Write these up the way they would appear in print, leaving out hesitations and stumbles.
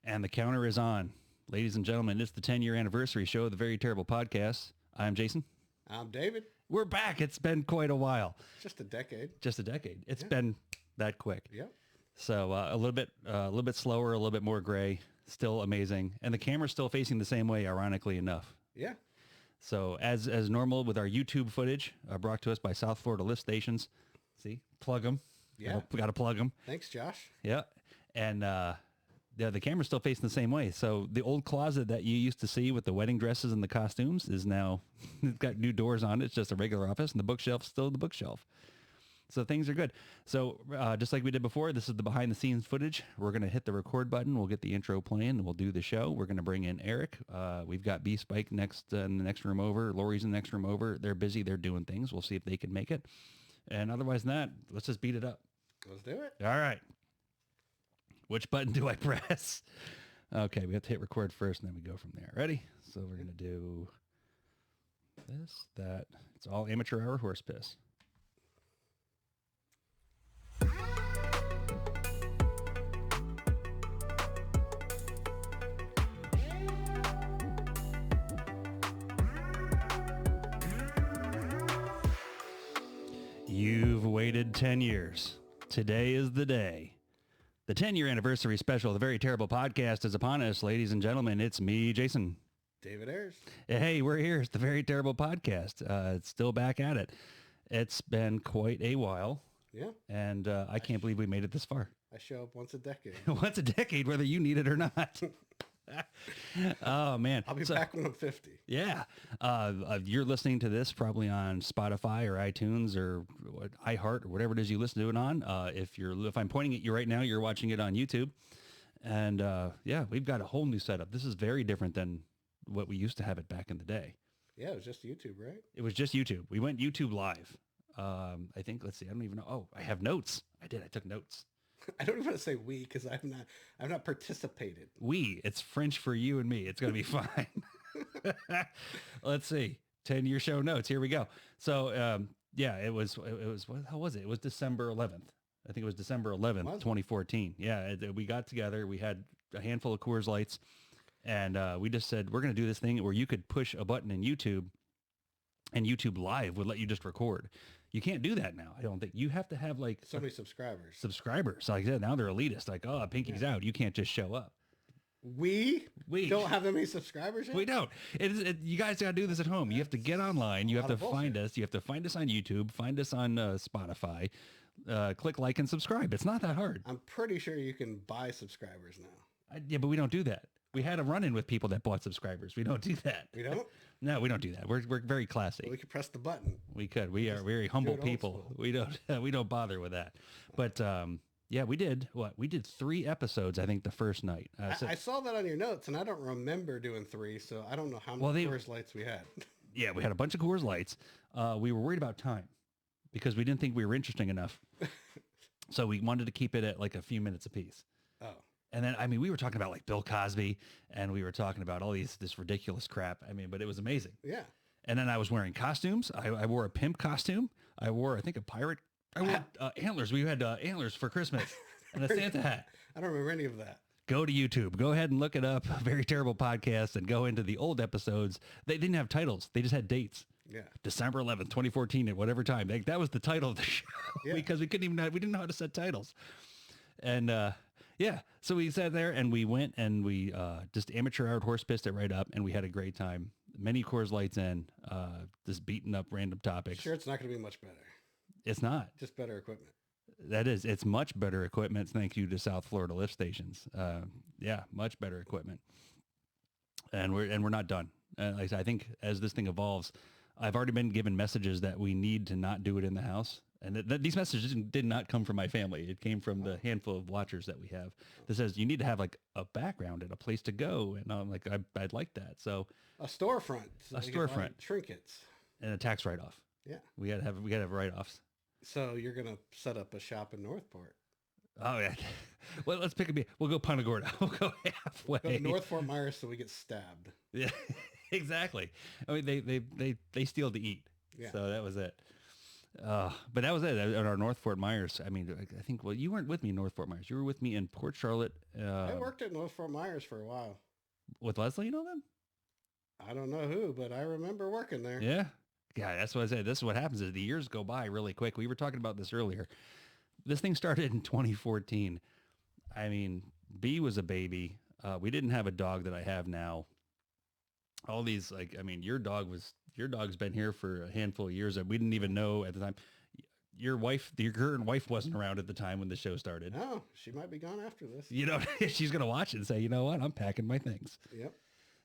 And the counter is on. Ladies and gentlemen, it's the 10-year anniversary show of the Very Terrible Podcast. I'm Jason. I'm David. We're back. It's been quite a while. Just a decade. Just a decade. It's been that quick. Yep. So a little bit slower, a little bit more gray, still amazing. And the camera's still facing the same way, ironically enough. Yeah. So as normal with our YouTube footage brought to us by South Florida Lift Stations. See, plug them. Yeah. We got to plug them. Thanks, Josh. Yeah. And the camera's still facing the same way. So the old closet that you used to see with the wedding dresses and the costumes is now, it's got new doors on it. It's just a regular office, and the bookshelf's still the bookshelf. So things are good. So just like we did before, this is the behind the scenes footage. We're going to hit the record button. We'll get the intro playing and we'll do the show. We're going to bring in Eric. We've got B-Spike next in the next room over. Lori's in the next room over. They're busy. They're doing things. We'll see if they can make it. And otherwise than that, let's just beat it up. Let's do it. All right. Which button do I press? Okay, we have to hit record first and then we go from there. Ready? So we're going to do this, that. It's all amateur hour horse piss. You've waited 10 years. Today is the day. The 10-year anniversary special of the Very Terrible Podcast is upon us, ladies and gentlemen. It's me, Jason. David Ayers. Hey, we're here. It's the Very Terrible Podcast. It's still back at it. It's been quite a while. Yeah. And I can't believe we made it this far. I show up once a decade. Once a decade, whether you need it or not. Oh, man. I'll be back when I'm 50. Yeah. You're listening to this probably on Spotify or iTunes or iHeart or whatever it is you listen to it on. If I'm pointing at you right now, you're watching it on YouTube. And yeah, we've got a whole new setup. This is very different than what we used to have it back in the day. Yeah, it was just YouTube, right? It was just YouTube. We went YouTube live. I think, let's see, I don't even know. Oh, I have notes. I took notes. I don't even want to say we because I've not participated. It's French for you and me. It's going to be fine. Let's see. 10-year show notes. Here we go. So, yeah, it was, how was it? It was December 11th. I think it was December 11th, 2014. Yeah, we got together. We had a handful of Coors Lights and we just said, we're going to do this thing where you could push a button in YouTube and YouTube Live would let you just record. You can't do that now. I don't think. You have to have like so many subscribers. Like I said, now they're elitist. Like, oh, Pinky's out. You can't just show up. We don't have that many subscribers yet? We don't. You guys got to do this at home. You have to get online. You have to find us. You have to find us on YouTube. Find us on Spotify. Click like and subscribe. It's not that hard. I'm pretty sure you can buy subscribers now. Yeah, but we don't do that. We had a run-in with people that bought subscribers. We don't do that. We don't? No, we don't do that. We're very classy. Well, we could press the button. We could. We are very humble people. We don't bother with that. But yeah, we did 3 episodes, I think, the first night. I saw that on your notes, and I don't remember doing 3, so I don't know how many Coors Lights we had. Yeah, we had a bunch of Coors Lights. We were worried about time because we didn't think we were interesting enough. So we wanted to keep it at like a few minutes apiece. Oh. And then, I mean, we were talking about like Bill Cosby and we were talking about all this ridiculous crap. I mean, but it was amazing. Yeah. And then I was wearing costumes. I wore a pimp costume. I wore, I think, a pirate. I wore antlers. We had antlers for Christmas and a Santa hat. I don't remember any of that. Go to YouTube. Go ahead and look it up. Very Terrible Podcast and go into the old episodes. They didn't have titles. They just had dates. Yeah. December 11th, 2014 at whatever time. That was the title of the show because we didn't know how to set titles. And yeah, so we sat there and we went and we just amateur hour horse pissed it right up and we had a great time. Many Coors Lights in, just beating up random topics. Sure, it's not going to be much better. It's not. Just better equipment. It's much better equipment. Thank you to South Florida Lift Stations. Yeah, much better equipment. And we're not done. Like I think as this thing evolves, I've already been given messages that we need to not do it in the house. And these messages did not come from my family. It came from the handful of watchers that we have that says you need to have like a background and a place to go. And I'm like, I'd like that. So a storefront, trinkets and a tax write-off. Yeah. We gotta have write-offs. So you're going to set up a shop in Northport. Oh yeah. Well, let's pick a beat. We'll go Punta Gorda. We'll go halfway. Go to North Fort Myers so we get stabbed. Yeah, exactly. I mean, they steal to eat. Yeah. So that was it. But that was it at our North Fort Myers. I mean, I think, well, you weren't with me in North Fort Myers. You were with me in Port Charlotte. I worked at North Fort Myers for a while. With Leslie, you know them? I don't know who, but I remember working there. Yeah. Yeah, that's what I said. This is what happens is the years go by really quick. We were talking about this earlier. This thing started in 2014. I mean, B was a baby. We didn't have a dog that I have now. All these, like, I mean, your dog's been here for a handful of years that we didn't even know at the time. Your current wife wasn't around at the time when the show started. No, she might be gone after this. You know, she's going to watch it and say, you know what? I'm packing my things. Yep.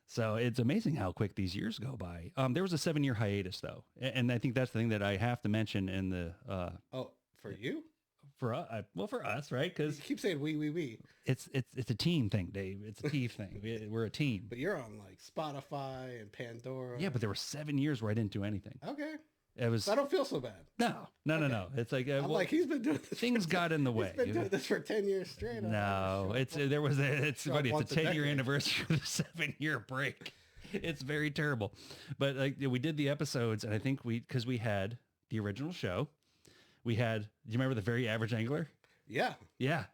So it's amazing how quick these years go by. There was a 7-year hiatus though. And I think that's the thing that I have to mention in the, for you? For us, right? Because you keep saying we. It's a team thing, Dave. It's a team thing. We're a team. But you're on like Spotify and Pandora. Yeah, but there were 7 years where I didn't do anything. Okay. It was. I don't feel so bad. No. It's like I'm like, he's been doing this. Things got in the way. He's been doing this for 10 years straight. No, it's funny. It's a 10-year anniversary of the 7-year break. It's very terrible, but like we did the episodes, and I think because we had the original show. Do you remember the Very Average Angler? Yeah. Yeah.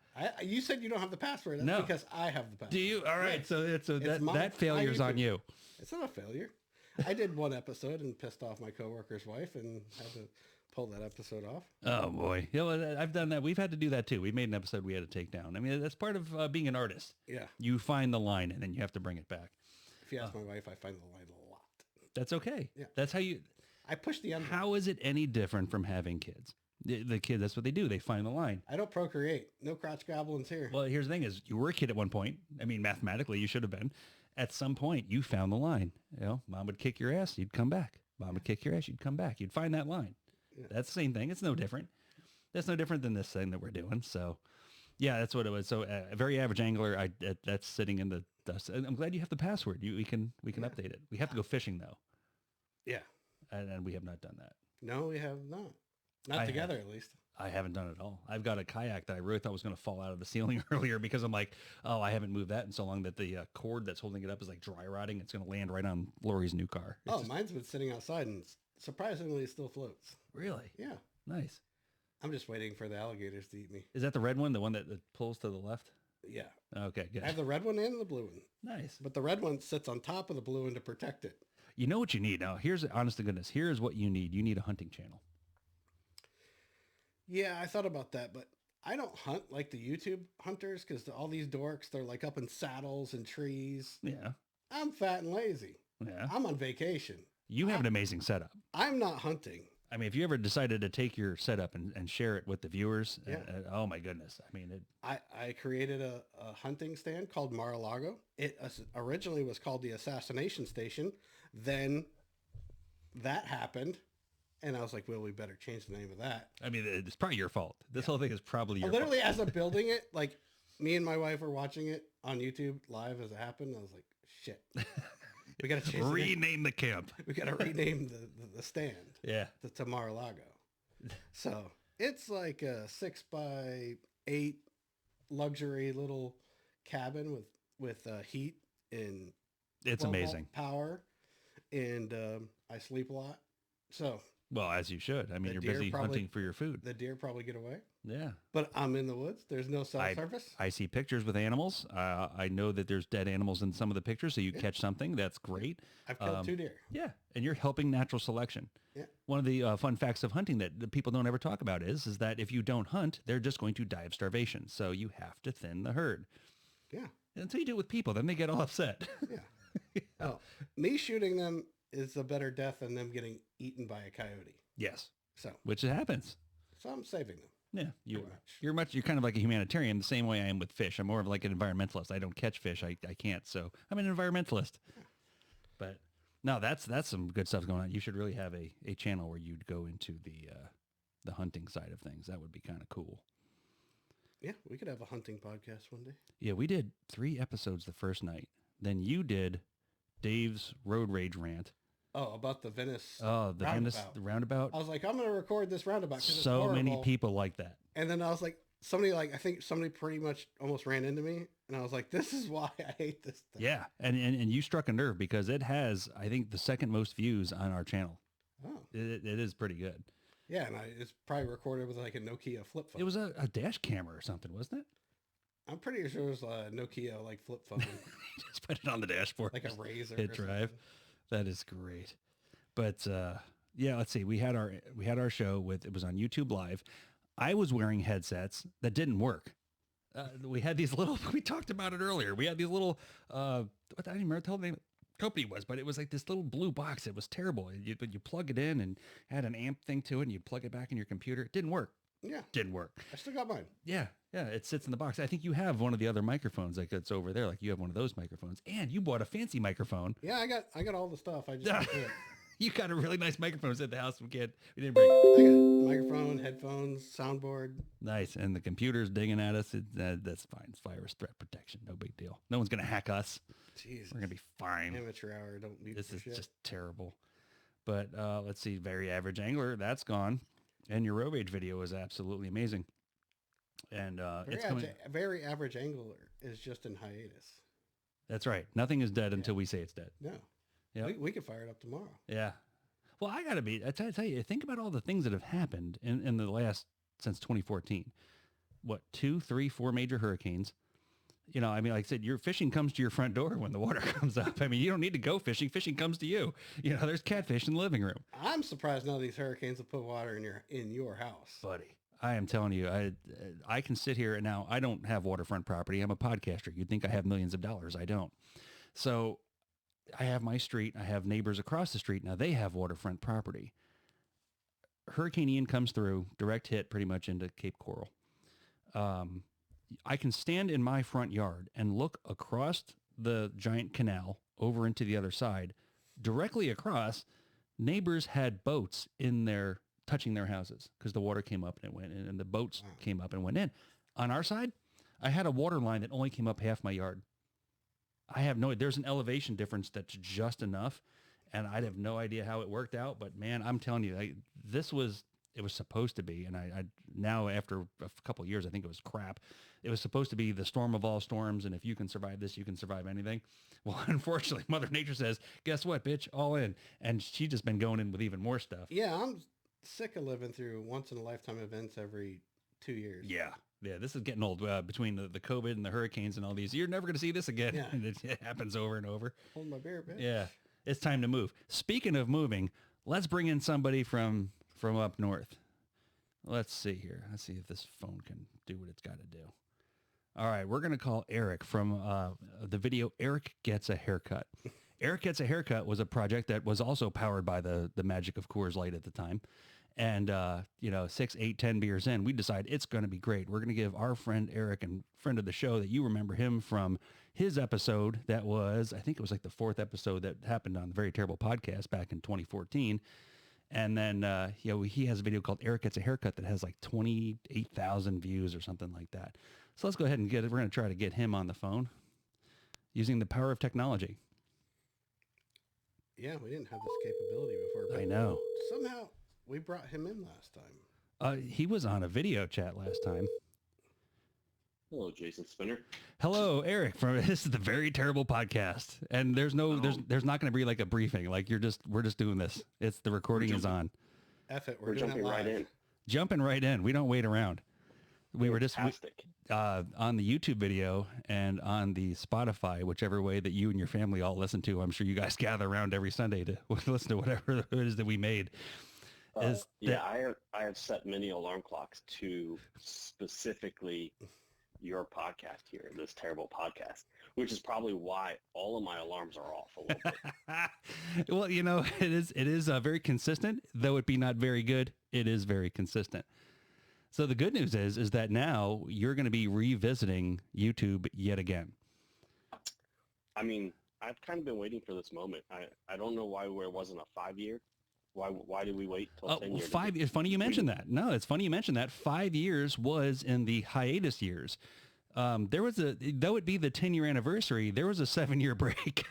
You said you don't have the password. That's no. Because I have the password. Do you? All right. Yeah. So that failure's on you. It's not a failure. I did one episode and pissed off my coworker's wife and had to pull that episode off. Oh boy. You know, I've done that. We've had to do that too. We made an episode we had to take down. I mean, that's part of being an artist. Yeah. You find the line and then you have to bring it back. If you ask my wife, I find the line a lot. That's okay. Yeah. That's how you... I push the envelope. How is it any different from having kids? The kid, that's what they do. They find the line. I don't procreate. No crotch goblins here. Well, here's the thing is you were a kid at one point. I mean, mathematically, you should have been. At some point, you found the line. You know, mom would kick your ass. You'd come back. Mom would kick your ass. You'd come back. You'd find that line. Yeah. That's the same thing. It's no different. That's no different than this thing that we're doing. So, yeah, that's what it was. So, a Very Average Angler, that's sitting in the dust. I'm glad you have the password. We can update it. We have to go fishing, though. Yeah. And we have not done that. No, we have not. Not together, at least. I haven't done it at all. I've got a kayak that I really thought was going to fall out of the ceiling earlier because I'm like, oh, I haven't moved that in so long that the cord that's holding it up is like dry rotting. It's going to land right on Lori's new car. Mine's been sitting outside and surprisingly it still floats. Really? Yeah. Nice. I'm just waiting for the alligators to eat me. Is that the red one? The one that pulls to the left? Yeah. Okay, good. I have the red one and the blue one. Nice. But the red one sits on top of the blue one to protect it. You know what you need now? Honest to goodness, here's what you need. You need a hunting channel. Yeah, I thought about that, but I don't hunt like the YouTube hunters because all these dorks, they're like up in saddles and trees. Yeah. I'm fat and lazy. Yeah. I'm on vacation. You have an amazing setup. I'm not hunting. I mean, if you ever decided to take your setup and share it with the viewers, yeah. Oh my goodness. I mean, I created a hunting stand called Mar-a-Lago. It originally was called the Assassination Station. Then that happened. And I was like, well, we better change the name of that. I mean, it's probably your fault. This whole thing is probably your fault. As I'm building it, like me and my wife were watching it on YouTube live as it happened. I was like, shit. We got to rename the camp. We got to rename the stand. Yeah. To Mar-a-Lago. So it's like a 6x8 luxury little cabin with heat and it's amazing power. And I sleep a lot. So. Well, as you should. I mean, you're busy hunting for your food. The deer probably get away. Yeah. But I'm in the woods. There's no cell service. I see pictures with animals. I know that there's dead animals in some of the pictures, so you catch something. That's great. I've killed 2 deer. Yeah, and you're helping natural selection. Yeah. One of the fun facts of hunting that the people don't ever talk about is that if you don't hunt, they're just going to die of starvation. So you have to thin the herd. Yeah. And until you do it with people, then they get all upset. Yeah. Yeah. Well, me shooting them is a better death than them getting eaten by a coyote. Yes. So. Which happens. So I'm saving them. Yeah, you are. You're kind of like a humanitarian the same way I am with fish. I'm more of like an environmentalist. I don't catch fish. I can't. So I'm an environmentalist. Yeah. But no, that's some good stuff going on. You should really have a channel where you'd go into the hunting side of things. That would be kind of cool. Yeah, we could have a hunting podcast one day. Yeah, we did 3 episodes the first night. Then you did Dave's road rage rant. Oh, about the Venice. Oh, the roundabout. Venice roundabout. I was like, I'm going to record this roundabout. So many people like that. And then I was like, I think somebody pretty much almost ran into me. And I was like, this is why I hate this thing. Yeah. And you struck a nerve because it has, I think, the second most views on our channel. Oh. It is pretty good. Yeah, and it's probably recorded with like a Nokia flip phone. It was a dash camera or something, wasn't it? I'm pretty sure it was a Nokia like flip phone, Just put it on the dashboard. like a Razor. Hit or drive. something. That is great. But yeah, let's see. We had our show with, it was on YouTube Live. I was wearing headsets that didn't work. We had these little, we talked about it earlier. We had these little, I don't even remember what the name of the company was, but it was like this little blue box. It was terrible. You plug it in and had an amp thing to it and you plug it back in your computer. It didn't work. Yeah, Didn't work. I still got mine. Yeah. It sits in the box. I think you have one of the other microphones like it's over there. Like you have one of those microphones and you bought a fancy microphone. Yeah, I got all the stuff. I just didn't do it. You got a really nice microphone at the house. We didn't bring it. I got microphone, headphones, soundboard. Nice. And the computer's digging at us. That's fine. It's virus threat protection. No big deal. No one's going to hack us. Jesus. We're going to be fine. Amateur hour. Don't mute This for is shit. just terrible. But let's see. Very Average Angler. That's gone. And your Robe Age video is absolutely amazing. And it's coming. Very Average Angler is just in hiatus. That's right. Nothing is dead until we say it's dead. No. Yep. We could fire it up tomorrow. Yeah. Well, I gotta be. I tell you, think about all the things that have happened in the last since 2014. What, 2, 3, 4 major hurricanes? You know, I mean, like I said, your fishing comes to your front door when the water comes up. I mean, you don't need to go fishing. Fishing comes to you. You know, there's catfish in the living room. I'm surprised none of these hurricanes will put water in your house. Buddy, I am telling you, I can sit here and now I don't have waterfront property. I'm a podcaster. You'd think I have millions of dollars. I don't. So I have my street. I have neighbors across the street. Now they have waterfront property. Hurricane Ian comes through, direct hit pretty much into Cape Coral. I can stand in my front yard and look across the giant canal over into the other side. Directly across, neighbors had boats in their touching their houses because the water came up and it went in, and the boats came up and went in. On our side, I had a water line that only came up half my yard. There's an elevation difference that's just enough, and I'd have no idea how it worked out. But man, I'm telling you, it was supposed to be, and I now after a couple of years, I think it was crap. It was supposed to be the storm of all storms, and if you can survive this, you can survive anything. Well, unfortunately, Mother Nature says, guess what, bitch, all in. And she's just been going in with even more stuff. Yeah, I'm sick of living through once-in-a-lifetime events every 2 years. Yeah, this is getting old. Between the COVID and the hurricanes and all these, you're never going to see this again. Yeah. And it happens over and over. Hold my beer, bitch. Yeah, it's time to move. Speaking of moving, let's bring in somebody from up north. Let's see here. Let's see if this phone can do what it's got to do. All right, we're going to call Eric from the video Eric Gets a Haircut. Eric Gets a Haircut was a project that was also powered by the magic of Coors Light at the time. And, 6, 8, 10 beers in, we decided it's going to be great. We're going to give our friend Eric, and friend of the show that you remember him from his episode that was, I think it was like the 4th episode that happened on the Very Terrible Podcast back in 2014. And then, he has a video called Eric Gets a Haircut that has like 28,000 views or something like that. So let's go ahead and we're going to try to get him on the phone using the power of technology. Yeah, we didn't have this capability before. But I know. Somehow we brought him in last time. He was on a video chat last time. Hello, Jason Spinner. Hello, Eric. This is the Very Terrible Podcast, and there's not going to be like a briefing. Like we're just doing this. The recording is on. F it, We're doing jumping it live. right in. Jumping right in. We don't wait around. We were just Fantastic. on the YouTube video and on the Spotify, whichever way that you and your family all listen to. I'm sure you guys gather around every Sunday to listen to whatever it is that we made. I have set many alarm clocks to specifically your podcast here, this terrible podcast, which is probably why all of my alarms are off a little bit. Well, it is very consistent, though it be not very good. It is very consistent. So the good news is that now you're going to be revisiting YouTube yet again. I mean, I've kind of been waiting for this moment. I don't know why there wasn't a 5-year. Why did we wait till 10 years? 5. It's funny you mentioned that. No, it's funny you mentioned that. 5 years was in the hiatus years. There was though it be the 10-year anniversary, there was a 7-year break.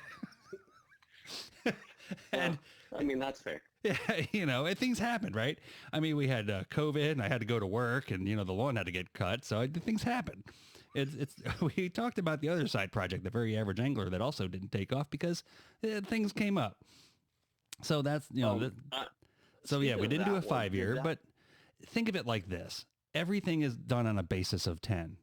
And I mean, that's fair. Yeah, things happened, right? I mean, we had COVID, and I had to go to work, and the lawn had to get cut, so things happened. It's we talked about the other side project, the Very Average Angler, that also didn't take off because things came up. So that's So we didn't do a 5-year, but think of it like this. Everything is done on a basis of 10,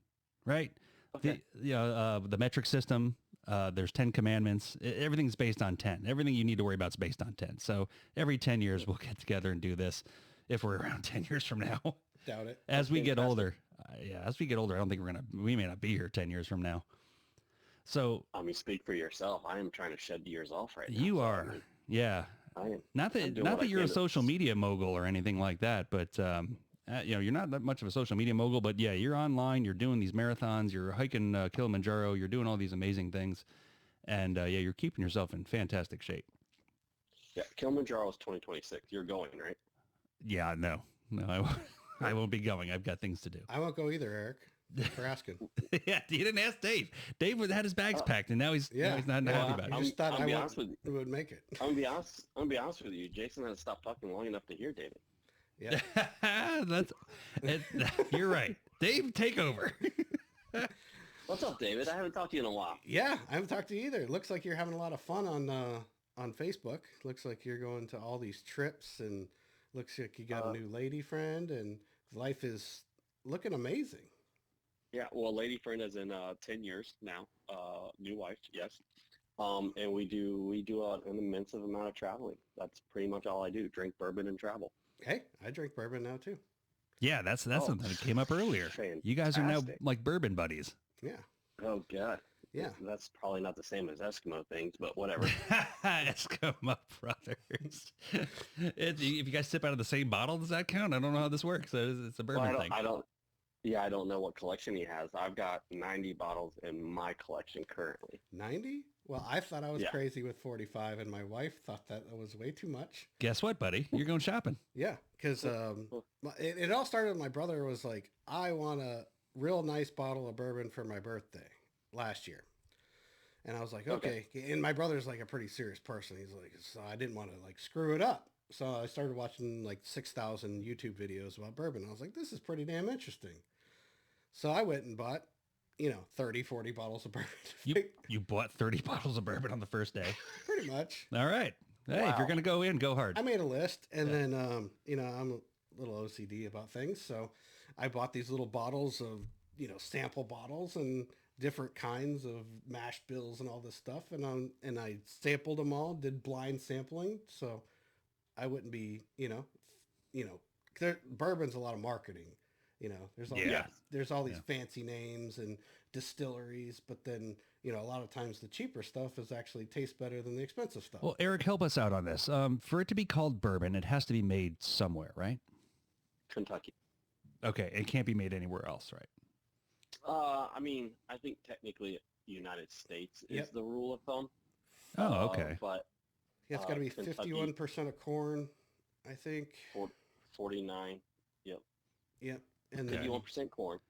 right? Okay. The metric system, there's 10 commandments. Everything's based on 10. Everything you need to worry about is based on 10. So every 10 years we'll get together and do this if we're around 10 years from now. Doubt it. As we get fantastic. older. As we get older, I don't think we may not be here 10 years from now. So I mean, speak for yourself. I am trying to shed the years off right now. you so, are, I mean, yeah. I am. Not I'm doing that what I you're a can to- social media mogul or anything like that, but you're not that much of a social media mogul. But yeah, you're online. You're doing these marathons. You're hiking Kilimanjaro. You're doing all these amazing things, and you're keeping yourself in fantastic shape. Yeah, Kilimanjaro is 2026. You're going, right? Yeah, no, I won't be going. I've got things to do. I won't go either, Eric. Thanks for asking. Yeah, you didn't ask Dave. Dave had his bags packed, and now he's not Well, happy about I it. just thought I'll I be honest with you. would make it. I'm gonna be honest with you. Jason had to stop talking long enough to hear David. Yeah. You're right. Dave, take over. What's up, David? I haven't talked to you in a while. Yeah, I haven't talked to you either. It looks like you're having a lot of fun on Facebook. Looks like you're going to all these trips, and looks like you got a new lady friend, and life is looking amazing. Yeah, well, lady friend is in 10 years now. New wife, yes. And we do an immense amount of traveling. That's pretty much all I do: drink bourbon and travel. Hey, I drink bourbon now too. Yeah, that's something that came up earlier. You guys are now Fantastic. like bourbon buddies. Yeah, Oh God. yeah. That's probably not the same as Eskimo things, but whatever. Eskimo brothers. If you guys sip out of the same bottle, does that count? I don't know how this works. It's a Well, bourbon thing. I don't know what collection he has. I've got 90 bottles in my collection currently. 90? Well, I thought I was Yeah. crazy with 45, and my wife thought that was way too much. Guess what, buddy? You're going shopping. Yeah, because it all started with my brother was like, I want a real nice bottle of bourbon for my birthday last year. And I was like, okay. And my brother's like a pretty serious person. He's like, so I didn't want to like screw it up. So I started watching like 6,000 YouTube videos about bourbon. I was like, this is pretty damn interesting. So I went and bought, 30, 40 bottles of bourbon. You bought 30 bottles of bourbon on the first day. Pretty much. All right. Hey, if Wow. you're going to go in, go hard. I made a list, and then, I'm a little OCD about things. So I bought these little bottles of, sample bottles and different kinds of mash bills and all this stuff. And I sampled them all, did blind sampling. So I wouldn't be, bourbon's a lot of marketing. There's all these fancy names and distilleries, but then, a lot of times the cheaper stuff is actually tastes better than the expensive stuff. Well, Eric, help us out on this. For it to be called bourbon, it has to be made somewhere, right? Kentucky. Okay. It can't be made anywhere else, right? I mean, I think technically United States is Yep. the rule of thumb. Oh, okay. But Yeah, it's got to be Kentucky- 51% of corn, I think. 49, Yep. And then, 51% corn.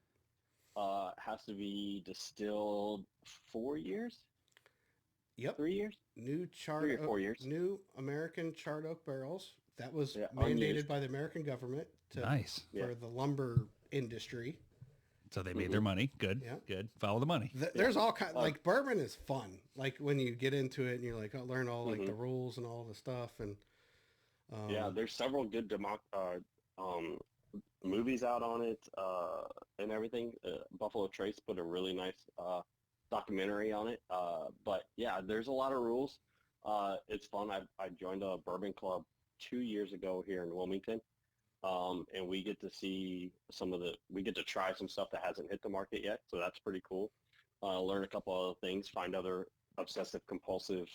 Has to be distilled 4 years, yep, 3 years. new charred 3 or 4 years. new American charred oak barrels. That was Yeah, mandated unused. by the American government Nice. for the lumber industry. So they made their money. Good. Yeah. Good. Follow the money. There's all kind like bourbon is fun. Like when you get into it and you're like, learn all like the rules and all the stuff. And Yeah, there's several good movies out on it and everything. Buffalo Trace put a really nice documentary on it. But yeah, there's a lot of rules. It's fun. I joined a bourbon club 2 years ago here in Wilmington. And we get to see we get to try some stuff that hasn't hit the market yet. So that's pretty cool. Learn a couple other things, find other obsessive compulsive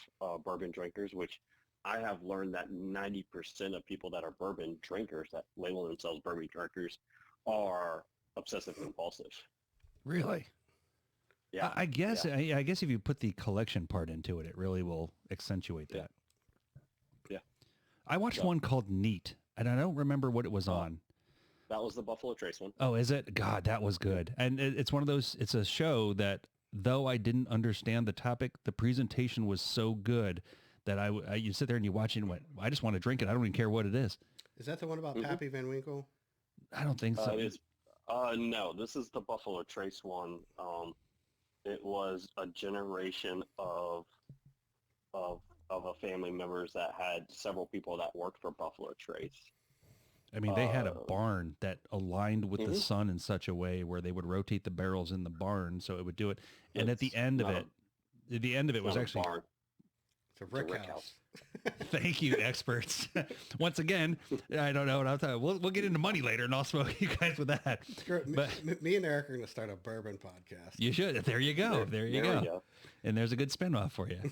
bourbon drinkers, which I have learned that 90% of people that are bourbon drinkers that label themselves bourbon drinkers are obsessive compulsive. Really? Yeah. I guess Yeah. I guess if you put the collection part into it, it really will accentuate Yeah. that. Yeah. I watched one called Neat, and I don't remember what it was on. That was the Buffalo Trace one. Oh, is it? God, that was good. And it's one of those, it's a show that though I didn't understand the topic, the presentation was so good that you sit there and you watch it and went, I just want to drink it. I don't even care what it is. is that the one about Pappy Van Winkle? I don't think so. It is. No, this is the Buffalo Trace one. It was a generation of a family members that had several people that worked for Buffalo Trace. I mean, they had a barn that aligned with the sun in such a way where they would rotate the barrels in the barn, so it would do it. And at the end of it was actually barn. It's a brick house. Thank you, experts. Once again, I don't know what I'm talking about. We'll get into money later, and I'll smoke you guys with that. But me and Eric are going to start a bourbon podcast. You should. There you go. There you go. And there's a good spin-off for you.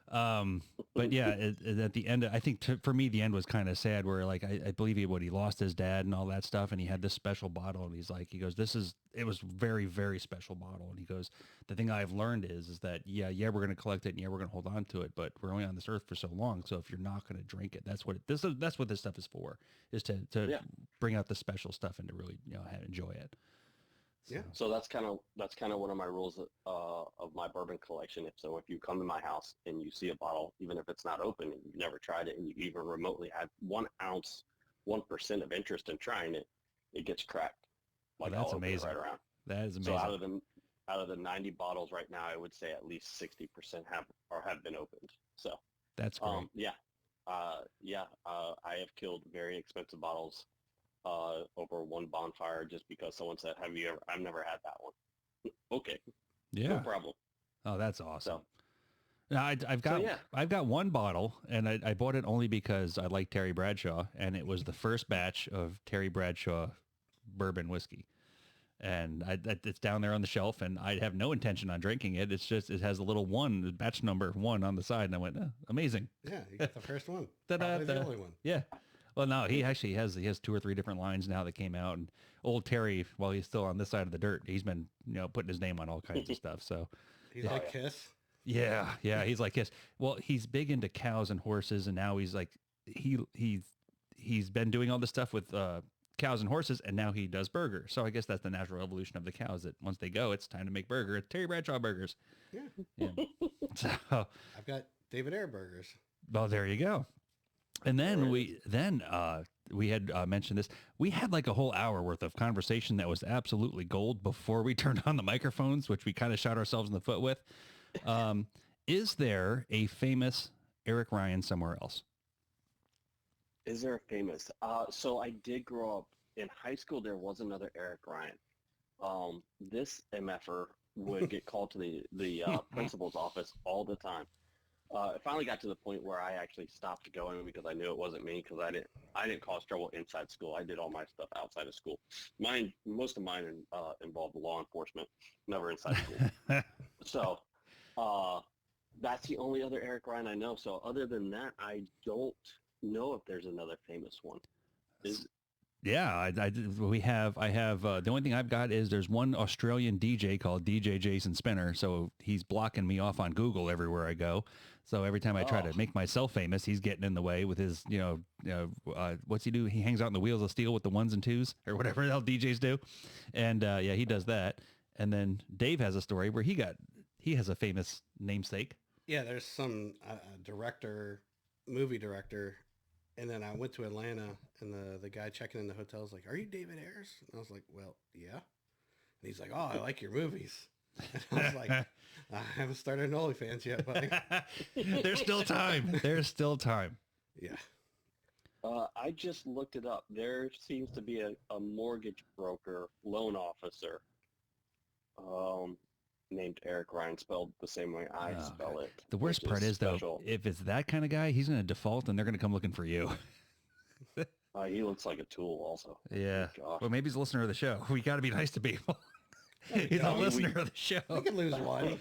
But yeah, at the end, I think for me, the end was kind of sad where like, I believe he lost his dad and all that stuff. And he had this special bottle and he goes, it was very, very special bottle. And he goes, the thing I've learned is that, yeah, we're going to collect it and yeah, we're going to hold on to it, but we're only on this earth for so long. So if you're not going to drink it, that's what this stuff is for, is to bring out the special stuff and to really, enjoy it. Yeah. So that's kind of one of my rules of my bourbon collection. If you come to my house and you see a bottle, even if it's not open and you've never tried it, and you even remotely had 1 ounce, 1% of interest in trying it, it gets cracked. Like that's amazing. Right around. That is amazing. So out of the 90 bottles right now, I would say at least 60% have been opened. So that's great. I have killed very expensive bottles over one bonfire just because someone said, I've never had that one. Okay. Yeah. No problem. Oh, that's awesome. So, now I've got one bottle and I bought it only because I like Terry Bradshaw and it was the first batch of Terry Bradshaw bourbon whiskey. And it's down there on the shelf and I have no intention on drinking it. It's just, it has a little batch number 1 on the side. And I went, amazing. Yeah. You got the first one. Probably the only one. Yeah. Well, no, he actually has 2 or 3 different lines now that came out, and old Terry, while he's still on this side of the dirt, he's been putting his name on all kinds of stuff. So he's like Kiss. Yeah, he's like Kiss. Well, he's big into cows and horses, and now he's like he's been doing all this stuff with cows and horses, and now he does burgers. So I guess that's the natural evolution of the cows. That once they go, it's time to make burger. It's Terry Bradshaw burgers. Yeah. So I've got David Ayer burgers. Well, there you go. And then we had mentioned this. We had like a whole hour worth of conversation that was absolutely gold before we turned on the microphones, which we kind of shot ourselves in the foot with. Is there a famous Eric Ryan somewhere else? Is there a famous? So I did grow up in high school. There was another Eric Ryan. This MFer would get called to the principal's office all the time. It finally got to the point where I actually stopped going because I knew it wasn't me, because I didn't cause trouble inside school. I did all my stuff outside of school. Most of mine involved law enforcement, never inside school. So that's the only other Eric Ryan I know. So other than that, I don't know if there's another famous one. Yeah, I have the only thing I've got is there's one Australian DJ called DJ Jason Spinner. So he's blocking me off on Google everywhere I go. So every time I try to make myself famous, he's getting in the way with his, what's he do? He hangs out in the wheels of steel with the 1s and 2s or whatever the hell DJs do. And he does that. And then Dave has a story where he has a famous namesake. Yeah, there's some movie director. And then I went to Atlanta, and the guy checking in the hotel was like, "Are you David Ayers?" And I was like, "Well, yeah." And he's like, "Oh, I like your movies." And I was like, "I haven't started an OnlyFans yet, buddy." There's still time. There's still time. Yeah. I just looked it up. There seems to be a mortgage broker, loan officer, named Eric Ryan, spelled the same way I spell it. The worst part is, though, if it's that kind of guy, he's going to default and they're going to come looking for you. He looks like a tool also. Yeah. Oh, well, maybe he's a listener of the show. We got to be nice to people. He's a listener of the show. We could lose one.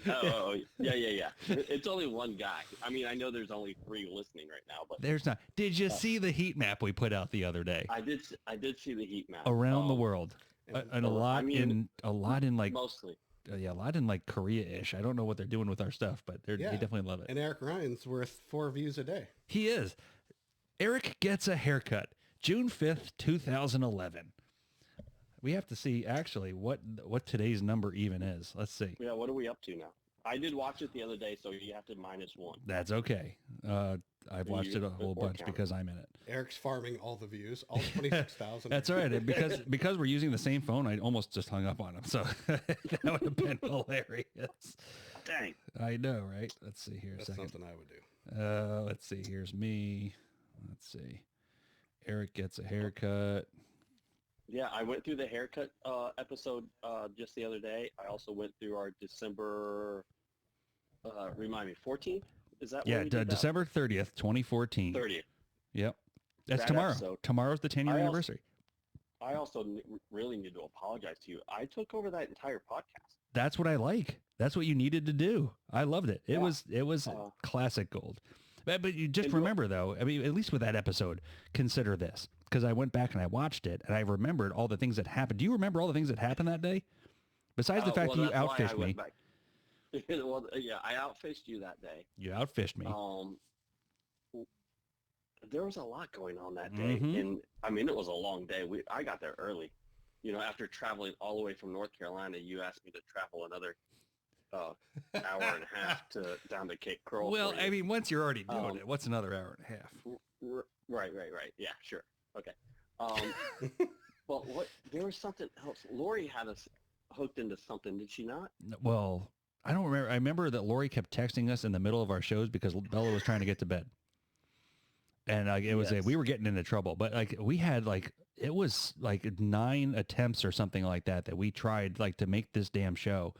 Yeah. It's only one guy. I mean, I know there's only 3 listening right now, but there's not. Did you see the heat map we put out the other day? I did see the heat map around the world, and a lot in like mostly. A lot in like Korea-ish. I don't know what they're doing with our stuff, but they definitely love it. And Eric Ryan's worth 4 views a day. He is. Eric gets a haircut. June 5th, 2011. We have to see actually what today's number even is. Let's see. Yeah, what are we up to now? I did watch it the other day, so you have to -1. That's okay. I've watched it a whole bunch because I'm in it. Eric's farming all the views, all 26,000. That's all right. And because we're using the same phone, I almost just hung up on him. So that would have been hilarious. Dang. I know, right? Let's see here. That's something I would do. Let's see. Here's me. Let's see. Eric gets a haircut. Yeah, I went through the haircut episode just the other day. I also went through our December, remind me, 14th? Is that Yeah, when we did that? December 30th, 2014. 30th. Yep. That's That tomorrow. episode. Tomorrow's the 10-year anniversary. I also really need to apologize to you. I took over that entire podcast. That's what I like. That's what you needed to do. I loved it. It was classic gold. But you just remember, though, I mean, at least with that episode, consider this. Because I went back and I watched it, and I remembered all the things that happened. Do you remember all the things that happened that day? Besides the fact that you outfished me. Well, yeah, I outfished you that day. You outfished me. There was a lot going on that day. Mm-hmm. And, I mean, it was a long day. I got there early. You know, after traveling all the way from North Carolina, you asked me to travel another hour and a half down to Cape Coral. Well, I mean, once you're already doing it, what's another hour and a half? Right. Yeah, sure. Okay. Well, there was something else. Lori had us hooked into something, did she not? Well, I don't remember. I remember that Lori kept texting us in the middle of our shows because Bella was trying to get to bed. And it was we were getting into trouble, but we had it was 9 attempts or something like that we tried to make this damn show.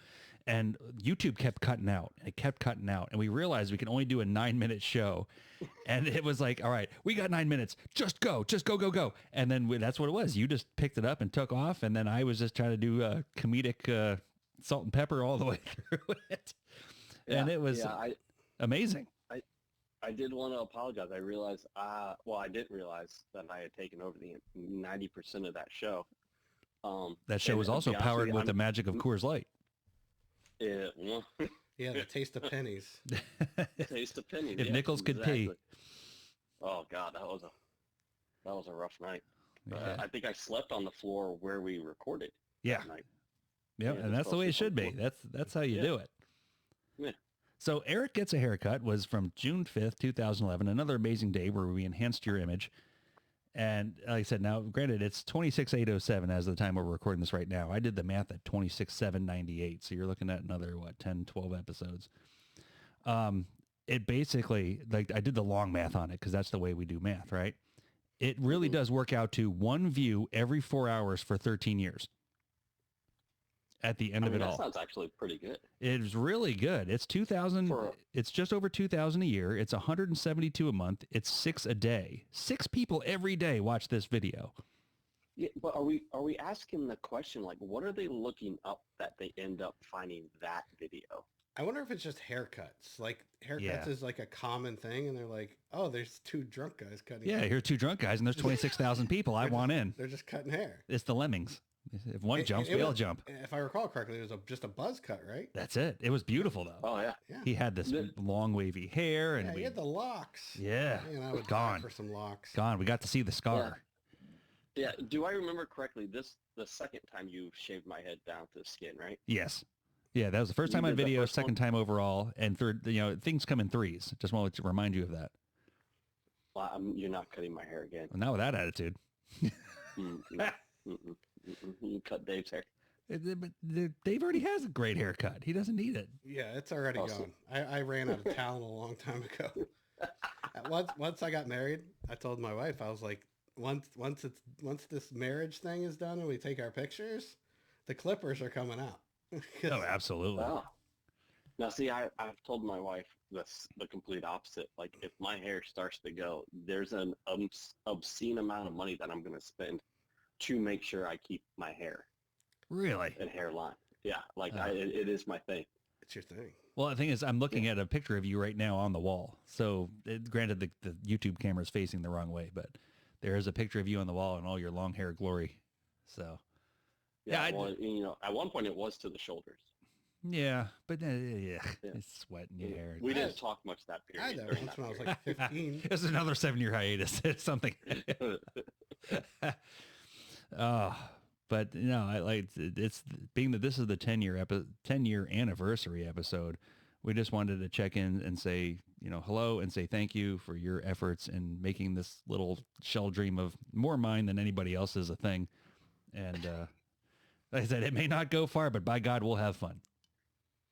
And YouTube kept cutting out and it kept cutting out. And we realized we can only do a 9-minute show. And it was all right, we got 9 minutes. Just go. And then that's what it was. You just picked it up and took off. And then I was just trying to do comedic salt and pepper all the way through it. And it was amazing. I did want to apologize. I realized, I didn't realize that I had taken over the 90% of that show. That show was also powered with the magic of Coors Light. Yeah, the taste of pennies. Taste of pennies. If Nichols could pee. Oh God, that was a rough night. Yeah. I think I slept on the floor where we recorded. Yeah. That night. Yeah, and that's the way it should be. That's how you do it. Yeah. So Eric Gets a Haircut was from June 5th, 2011, another amazing day where we enhanced your image. And like I said, now, granted, it's 26,807 as of the time we're recording this right now. I did the math at 26,798. So you're looking at another, 10, 12 episodes. It basically, I did the long math on it because that's the way we do math, right? It really does work out to one view every 4 hours for 13 years. At the end of it all. That sounds actually pretty good. It's really good. It's 2,000. It's just over 2,000 a year. It's 172 a month. It's 6 a day. 6 people every day watch this video. Yeah, but are we asking the question, what are they looking up that they end up finding that video? I wonder if it's just haircuts. Haircuts is a common thing, and they're like, oh, there's 2 drunk guys cutting hair. Here's 2 drunk guys, and there's 26,000 people. I want in. They're just cutting hair. It's the lemmings. If one jumps, we all jump. If I recall correctly, it was just a buzz cut, right? That's it. It was beautiful, though. Oh, yeah. He had this long, wavy hair. And he had the locks. Yeah. Man, I would die for some locks. Gone. We got to see the scar. Yeah. Do I remember correctly, the second time you shaved my head down to the skin, right? Yes. Yeah, that was the first time on video, second time overall, and third, things come in threes. Just wanted to remind you of that. Well, you're not cutting my hair again. Well, not with that attitude. You cut Dave's hair. But Dave already has a great haircut. He doesn't need it. Yeah, it's already gone. I ran out of talent a long time ago. Once I got married, I told my wife, I was like, once this marriage thing is done and we take our pictures, the clippers are coming out. Oh, absolutely. Wow. Now, see, I've told my wife the complete opposite. If my hair starts to go, there's an obscene amount of money that I'm going to spend to make sure I keep my hair. Really? And hairline. Yeah, it is my thing. It's your thing. Well, the thing is, I'm looking at a picture of you right now on the wall. So, granted, the YouTube camera is facing the wrong way, but there is a picture of you on the wall in all your long hair glory. So, at one point it was to the shoulders. Yeah, but it's sweat in your hair. We didn't talk much that period. I had that once when I was like 15. It's another 7-year hiatus. It's something. But it's being that this is the 10-year anniversary episode. We just wanted to check in and say, hello and say thank you for your efforts in making this little shell dream of more mine than anybody else's a thing. And like I said, it may not go far, but by God, we'll have fun.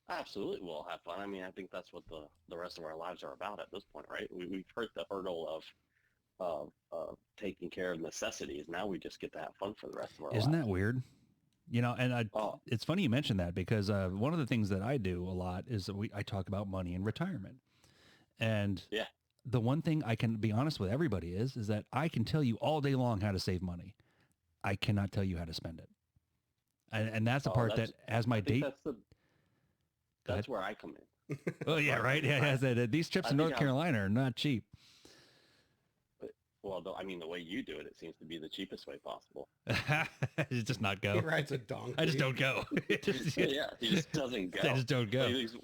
Absolutely, we'll have fun. I mean, I think that's what the rest of our lives are about at this point, right? We've hurt the hurdle of of taking care of necessities. Now we just get to have fun for the rest of our Isn't lives. that weird? You know, and Oh, it's funny you mentioned that because one of the things that I do a lot is that I talk about money and retirement. And yeah. the one thing I can be honest with everybody is that I can tell you all day long how to save money. I cannot tell you how to spend it. And that's the Oh, part that as my I think date, that's go ahead. where I come in. Oh yeah, right. Yeah, yeah. These trips I to think North Carolina are not cheap. Well, I mean, the way you do it, it seems to be the cheapest way possible. It's just not He go. rides a donkey. I just don't go. Yeah, he just doesn't go. I just don't go. Like, at least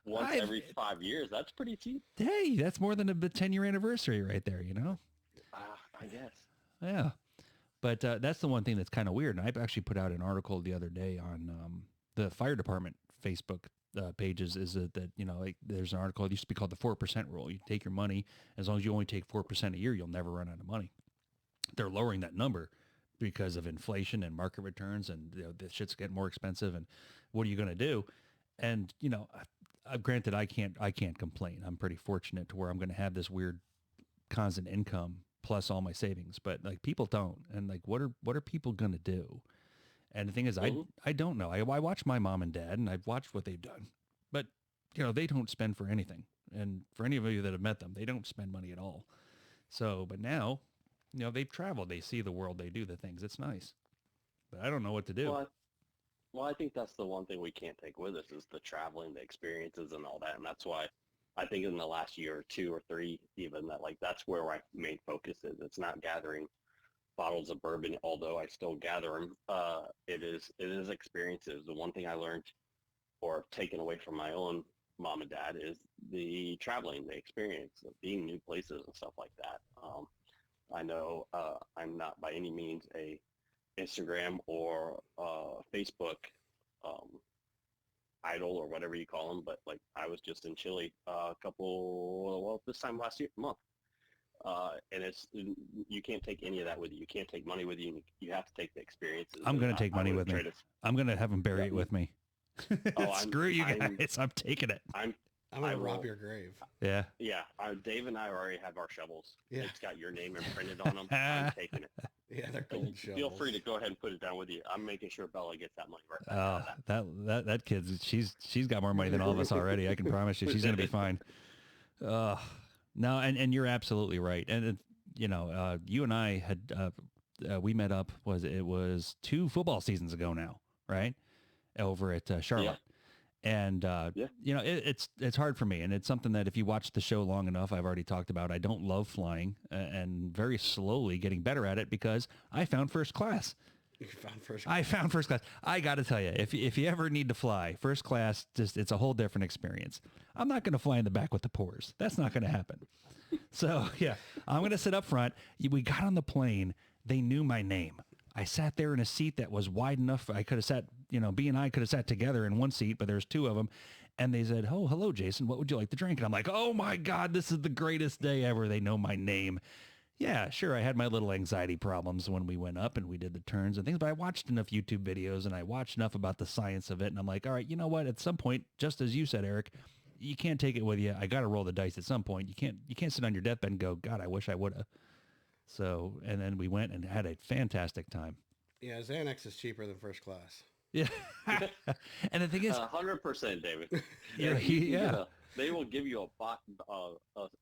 once every 5 years. That's pretty cheap. Hey, that's more than a 10-year anniversary right there, you know? I guess. Yeah. But that's the one thing that's kind of weird. And I've actually put out an article the other day on the fire department Facebook pages is that, you know, like there's an article, it used to be called the 4% rule. You take your money, as long as you only take 4% a year, you'll never run out of money. They're lowering that number because of inflation and market returns, and you know, the shit's getting more expensive. And what are you going to do? And, you know, granted, I can't complain. I'm pretty fortunate to where I'm going to have this weird constant income plus all my savings, but like people don't. And like, what are people going to do? And the thing is, I don't know. I watch my mom and dad and I've watched what they've done, but you know, they don't spend for anything. And for any of you that have met them, they don't spend money at all. So, but now, you know, they've traveled, they see the world, they do the things. It's nice, but I don't know what to do. Well, I think that's the one thing we can't take with us is the traveling, the experiences and all that. And that's why I think in the last year or 2 or 3, even that like, that's where my main focus is. It's not gathering bottles of bourbon, although I still gather them. It is experiences. The one thing I learned or taken away from my own mom and dad is the traveling, the experience of being new places and stuff like that. I know I'm not by any means a Instagram or Facebook idol or whatever you call them, but like I was just in Chile this time last month. And you can't take any of that with you. You can't take money with you. You have to take the experiences. I'm going to take money with me. I'm going to have them bury it with me. Screw you guys. I'm taking it. I'm going to rob your grave. Yeah. Yeah. Dave and I already have our shovels. Yeah. It's got your name imprinted on them. I'm taking it. Yeah, they're gold shovels. Feel free to go ahead and put it down with you. I'm making sure Bella gets that money right back. That kid's, she's got more money than all of us already. I can promise you. She's going to be fine. No, and you're absolutely right. And, you know, you and I had, we met up, it was 2 football seasons ago now, right? Over at Charlotte. Yeah. And, you know, it's hard for me. And it's something that if you watch the show long enough, I've already talked about. I don't love flying and very slowly getting better at it because I found first class. You found first class. I found first class. I got to tell you, if you ever need to fly, first class, it's a whole different experience. I'm not going to fly in the back with the pores. That's not going to happen. So, yeah, I'm going to sit up front. We got on the plane. They knew my name. I sat there in a seat that was wide enough. I could have sat, you know, B and I could have sat together in one seat, but there's 2 of them. And they said, "Oh, hello, Jason. What would you like to drink?" And I'm like, "Oh my God, this is the greatest day ever." They know my name. Yeah, sure. I had my little anxiety problems when we went up and we did the turns and things, but I watched enough YouTube videos and I watched enough about the science of it. And I'm like, all right, you know what? At some point, just as you said, Eric, you can't take it with you. I got to roll the dice at some point. You can't sit on your deathbed and go, God, I wish I would have. So, and then we went and had a fantastic time. Yeah, Xanax is cheaper than first class. Yeah. And the thing is, 100%, David. Yeah. They will give you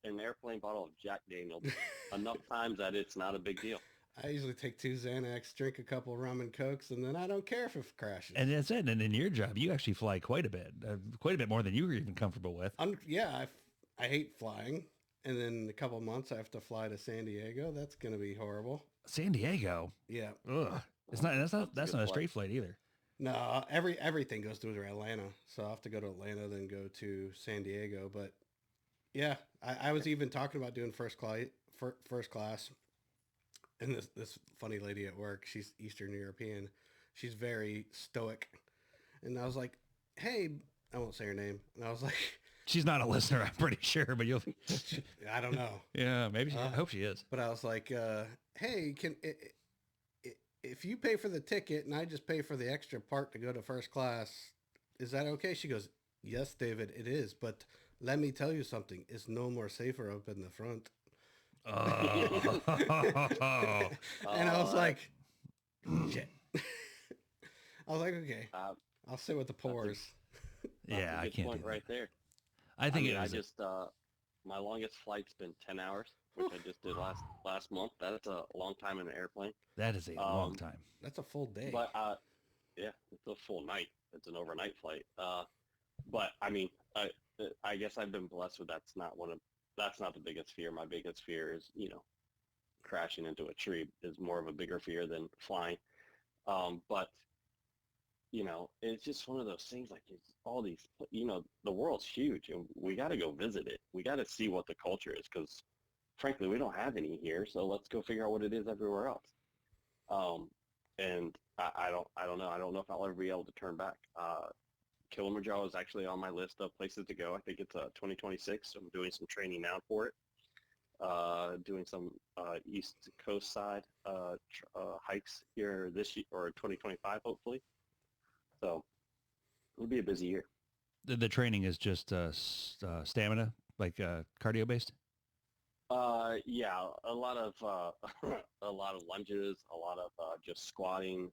an airplane bottle of Jack Daniels enough times that it's not a big deal. I usually take 2 Xanax, drink a couple rum and cokes, and then I don't care if it crashes. And that's it. And in your job, you actually fly quite a bit more than you were even comfortable with. Yeah, I hate flying. And then in a couple of months, I have to fly to San Diego. That's going to be horrible. San Diego? Yeah. Ugh. That's not a straight flight either. No, everything goes through Atlanta. So I have to go to Atlanta, then go to San Diego. But yeah, I was even talking about doing first class. And this funny lady at work, she's Eastern European. She's very stoic. And I was like, hey, I won't say her name. And I was like, she's not a listener, I'm pretty sure, but you'll. I don't know. Yeah, maybe. I hope she is. But I was like, hey, if you pay for the ticket and I just pay for the extra part to go to first class, is that okay? She goes, yes, David, it is. But let me tell you something. It's no more safer up in the front. Oh. And I was like, shit. I was like, okay, I'll sit with the pores. Yeah, I can't do that. Right there. I think I just my longest flight's been 10 hours, which I just did last month. That's a long time in an airplane. that is a long time. That's a full day. But yeah, it's a full night. It's an overnight flight. But I mean, I guess I've been blessed with that's not the biggest fear. My biggest fear is, crashing into a tree is more of a bigger fear than flying. But it's just one of those things, like it's all these, the world's huge and we got to go visit it. We got to see what the culture is because frankly, we don't have any here. So let's go figure out what it is everywhere else. And I don't know. I don't know if I'll ever be able to turn back. Kilimanjaro is actually on my list of places to go. I think it's 2026. So I'm doing some training now for it. Doing some East Coast side hikes here this year or 2025, hopefully. So it'll be a busy year. The training is just stamina, like cardio based. Yeah, a lot of a lot of lunges, a lot of just squatting,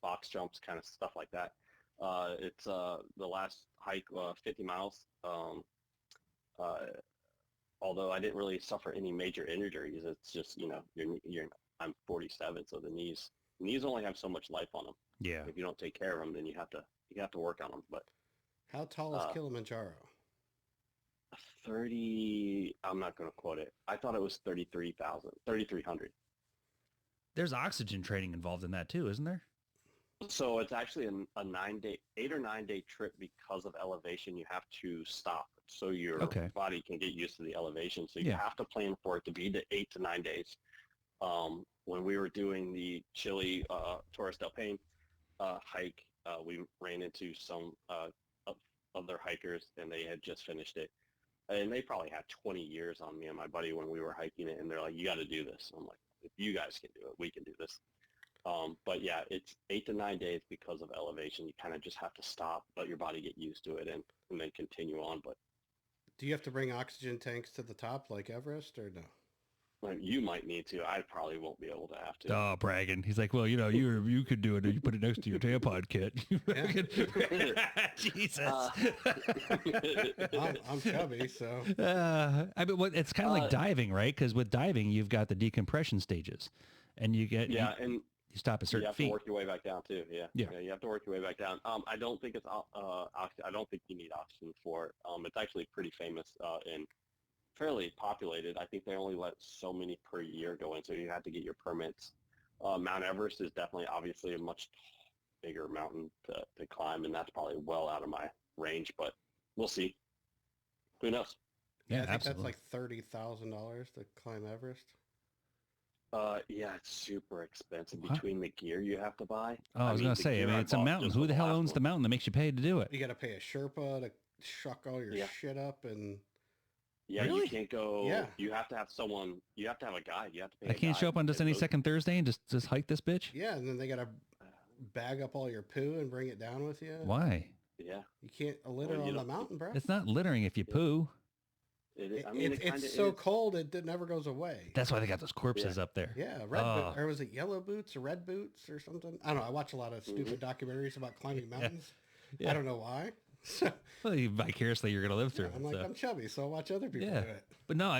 box jumps, kind of stuff like that. It's the last hike, 50 miles. Although I didn't really suffer any major injuries, it's just I'm 47, so the knees only have so much life on them. Yeah. If you don't take care of them, then you have to work on them. But how tall is Kilimanjaro? 30. I'm not going to quote it. I thought it was 3,300. There's oxygen training involved in that too, isn't there? So it's actually a 8 or 9 day trip because of elevation. You have to stop so your body can get used to the elevation. So you have to plan for it to be the 8 to 9 days. When we were doing the Chile Torres del Paine hike, we ran into some other hikers and they had just finished it. And they probably had 20 years on me and my buddy when we were hiking it. And they're like, you got to do this. I'm like, if you guys can do it, we can do this. But yeah, it's 8 to 9 days because of elevation. You kind of just have to stop, let your body get used to it and then continue on. But do you have to bring oxygen tanks to the top like Everest or no? You might need to. I probably won't be able to have to. Oh, bragging. He's like, well, you could do it. You put it next to your tampon kit. Jesus. I'm chubby, so. I mean, it's kind of like diving, right? Because with diving, you've got the decompression stages, and you get and you stop at certain you have feet. to work your way back down too. Yeah, you have to work your way back down. I don't think it's I don't think you need oxygen for it. It's actually pretty famous and fairly populated. I think they only let so many per year go in, so you have to get your permits. Mount Everest is definitely obviously a much bigger mountain to climb, and that's probably well out of my range, but we'll see. Who knows? Yeah, I think that's like $30,000 to climb Everest. Yeah, it's super expensive between the gear you have to buy. Oh, I was going to say, I mean, it's a mountain. Who the hell owns the mountain that makes you pay to do it? You got to pay a Sherpa to shuck all your shit up and... Yeah, really? You can't go. Yeah. You have to have someone. You have to have a guide. You have to pay. I can't show up on just any second Thursday and just hike this bitch? Yeah, and then they got to bag up all your poo and bring it down with you. Why? Yeah. You can't litter on the mountain, bro. It's not littering if you poo. It's so cold it never goes away. That's why they got those corpses up there. Yeah, or was it yellow boots or red boots or something? I don't know. I watch a lot of stupid documentaries about climbing mountains. I don't know why. Well, vicariously you're going to live through it. I'm like, I'm chubby, so I watch other people do it. But no,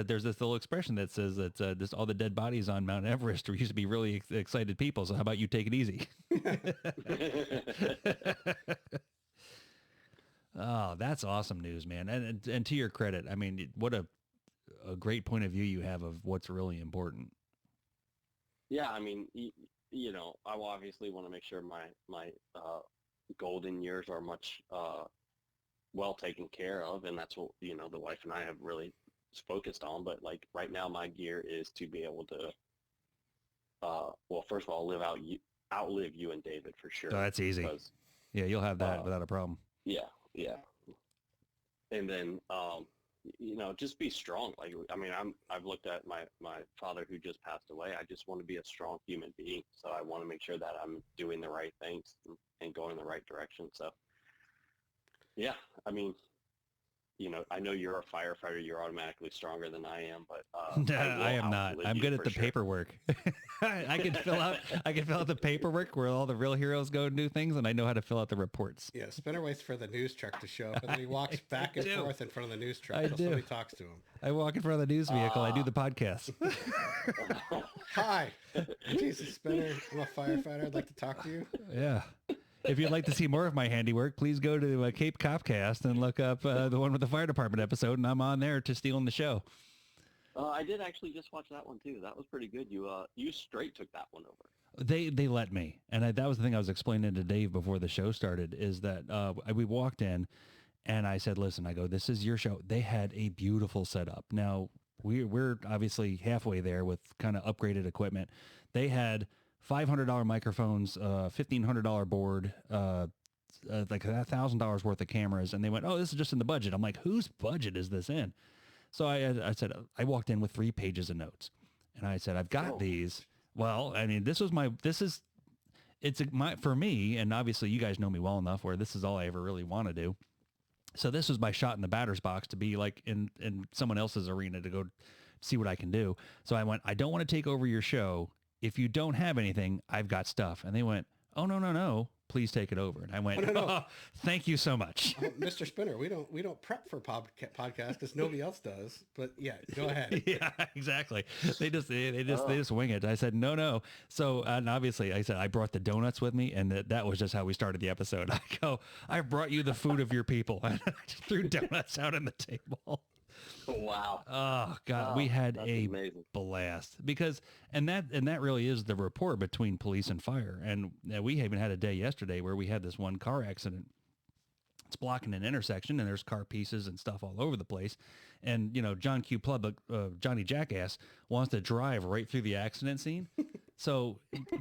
there's this little expression that says that all the dead bodies on Mount Everest used to be really excited people. So how about you take it easy? Oh, that's awesome news, man. And to your credit, I mean, what a great point of view you have of what's really important. Yeah, I mean, I will obviously want to make sure my golden years are much well taken care of, and that's what the wife and I have really focused on. But like right now, my gear is to be able to well, first of all, outlive you and David for sure. Oh, that's easy. Yeah, you'll have that without a problem. Yeah, and then just be strong. Like, I mean, I've looked at my father who just passed away. I just want to be a strong human being, so I want to make sure that I'm doing the right things and going in the right direction. So, yeah, I mean, I know you're a firefighter. You're automatically stronger than I am, but I am not. I'm good at the paperwork. I can fill out the paperwork where all the real heroes go and do things, and I know how to fill out the reports. Yeah, Spinner waits for the news truck to show up, and then he walks back and forth in front of the news truck I until do. somebody talks to him. I walk in front of the news vehicle. I do the podcast. Hi, Jesus Spinner. I'm a firefighter. I'd like to talk to you. Yeah. If you'd like to see more of my handiwork, please go to Cape Copcast and look up the one with the fire department episode, and I'm on there to stealing the show. I did actually just watch that one too. That was pretty good. You straight took that one over. They let me, and that was the thing I was explaining to Dave before the show started. Is that we walked in, and I said, "Listen," I go, "This is your show." They had a beautiful setup. Now we're obviously halfway there with kind of upgraded equipment. They had $500 microphones, $1,500 board, like $1,000 worth of cameras, and they went, "Oh, this is just in the budget." I'm like, "Whose budget is this in?" So I said, I walked in with 3 pages of notes, and I said, "I've got these." Well, I mean, for me, and obviously you guys know me well enough where this is all I ever really want to do. So this was my shot in the batter's box to be like in someone else's arena to go see what I can do. So I went, "I don't want to take over your show. If you don't have anything, I've got stuff." And they went, "Oh, no. Please take it over." And I went, No. "Oh, thank you so much." Mr. Spinner, we don't prep for podcasts because nobody else does. But yeah, go ahead. Yeah, exactly. They just wing it. I said, no. So, and obviously I said, I brought the donuts with me, and that was just how we started the episode. I go, "I brought you the food of your people." And I just threw donuts out on the table. Wow. Oh God, we had a amazing blast because, and that really is the rapport between police and fire. And we even had a day yesterday where we had this one car accident. It's blocking an intersection, and there's car pieces and stuff all over the place. And John Q. Plub, Johnny Jackass, wants to drive right through the accident scene. So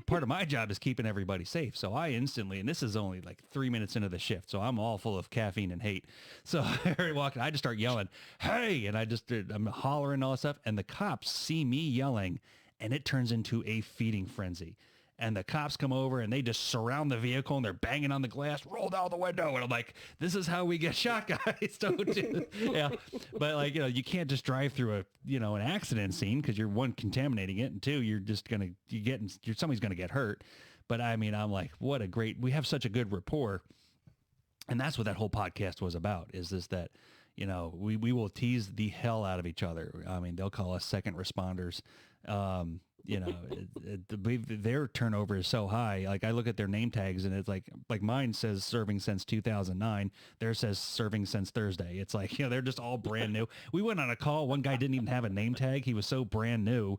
part of my job is keeping everybody safe. So I instantly, and this is only like 3 minutes into the shift, so I'm all full of caffeine and hate. So I walk in, I just start yelling, "Hey!" And I'm hollering all this stuff, and the cops see me yelling, and it turns into a feeding frenzy. And the cops come over and they just surround the vehicle and they're banging on the glass, "Roll down the window." And I'm like, "This is how we get shot, guys." Don't do yeah. But you can't just drive through an accident scene because you're, one, contaminating it, and two, somebody's going to get hurt. But I mean, I'm like, we have such a good rapport. And that's what that whole podcast was about, is this, that, we will tease the hell out of each other. I mean, they'll call us second responders. Their turnover is so high. Like, I look at their name tags and it's like mine says serving since 2009. Theirs says serving since Thursday. It's like, they're just all brand new. We went on a call. One guy didn't even have a name tag. He was so brand new.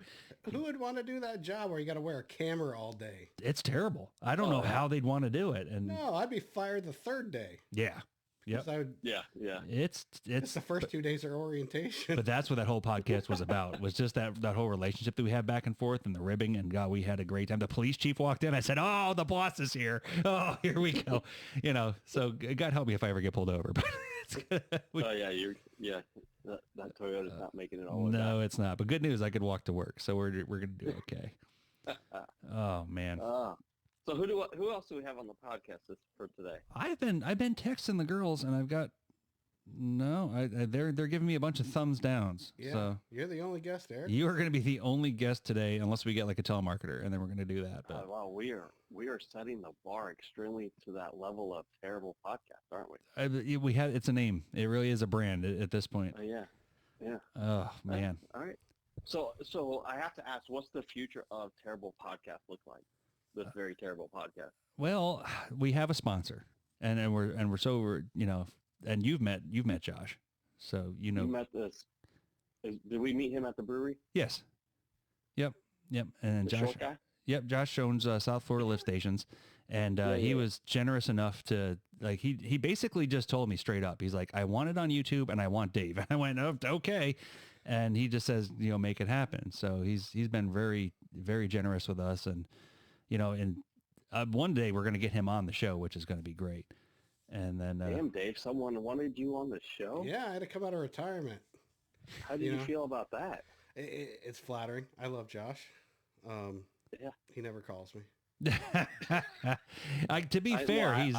Who would want to do that job where you got to wear a camera all day? It's terrible. I don't know how they'd want to do it. And no, I'd be fired the 3rd day. Yeah. Yep. Yeah. It's the first 2 days of orientation. But that's what that whole podcast was about, was just that whole relationship that we had back and forth, and the ribbing, and God, we had a great time. The police chief walked in. I said, "Oh, the boss is here. Oh, here we go." So God help me if I ever get pulled over. But it's good. That Toyota's not making it all. No, it's not. But good news, I could walk to work, so we're gonna do okay. Oh man. So who else do we have on the podcast for today? I've been texting the girls, and I've got they're giving me a bunch of thumbs downs. Yeah, so you're the only guest, Eric. You are going to be the only guest today, unless we get like a telemarketer, and then we're going to do that. But wow, we are setting the bar extremely to that level of terrible podcast, aren't we? It's a name. It really is a brand at this point. Yeah. Oh man. All right. So I have to ask, what's the future of Terrible Podcast look like? This very terrible podcast. Well, we have a sponsor, and you've met Josh, so You met this. Did we meet him at the brewery? Yes. Yep. And The Josh. short guy? Yep. Josh owns South Florida Lift Stations, and he was generous enough to, like, he basically just told me straight up. He's like, "I want it on YouTube, and I want Dave." And I went, "Oh, okay." And he just says, make it happen. So he's been very, very generous with us, and one day we're going to get him on the show, which is going to be great. And then, damn, Dave, someone wanted you on the show? Yeah, I had to come out of retirement. How do you feel about that? It's flattering. I love Josh. He never calls me. To be fair,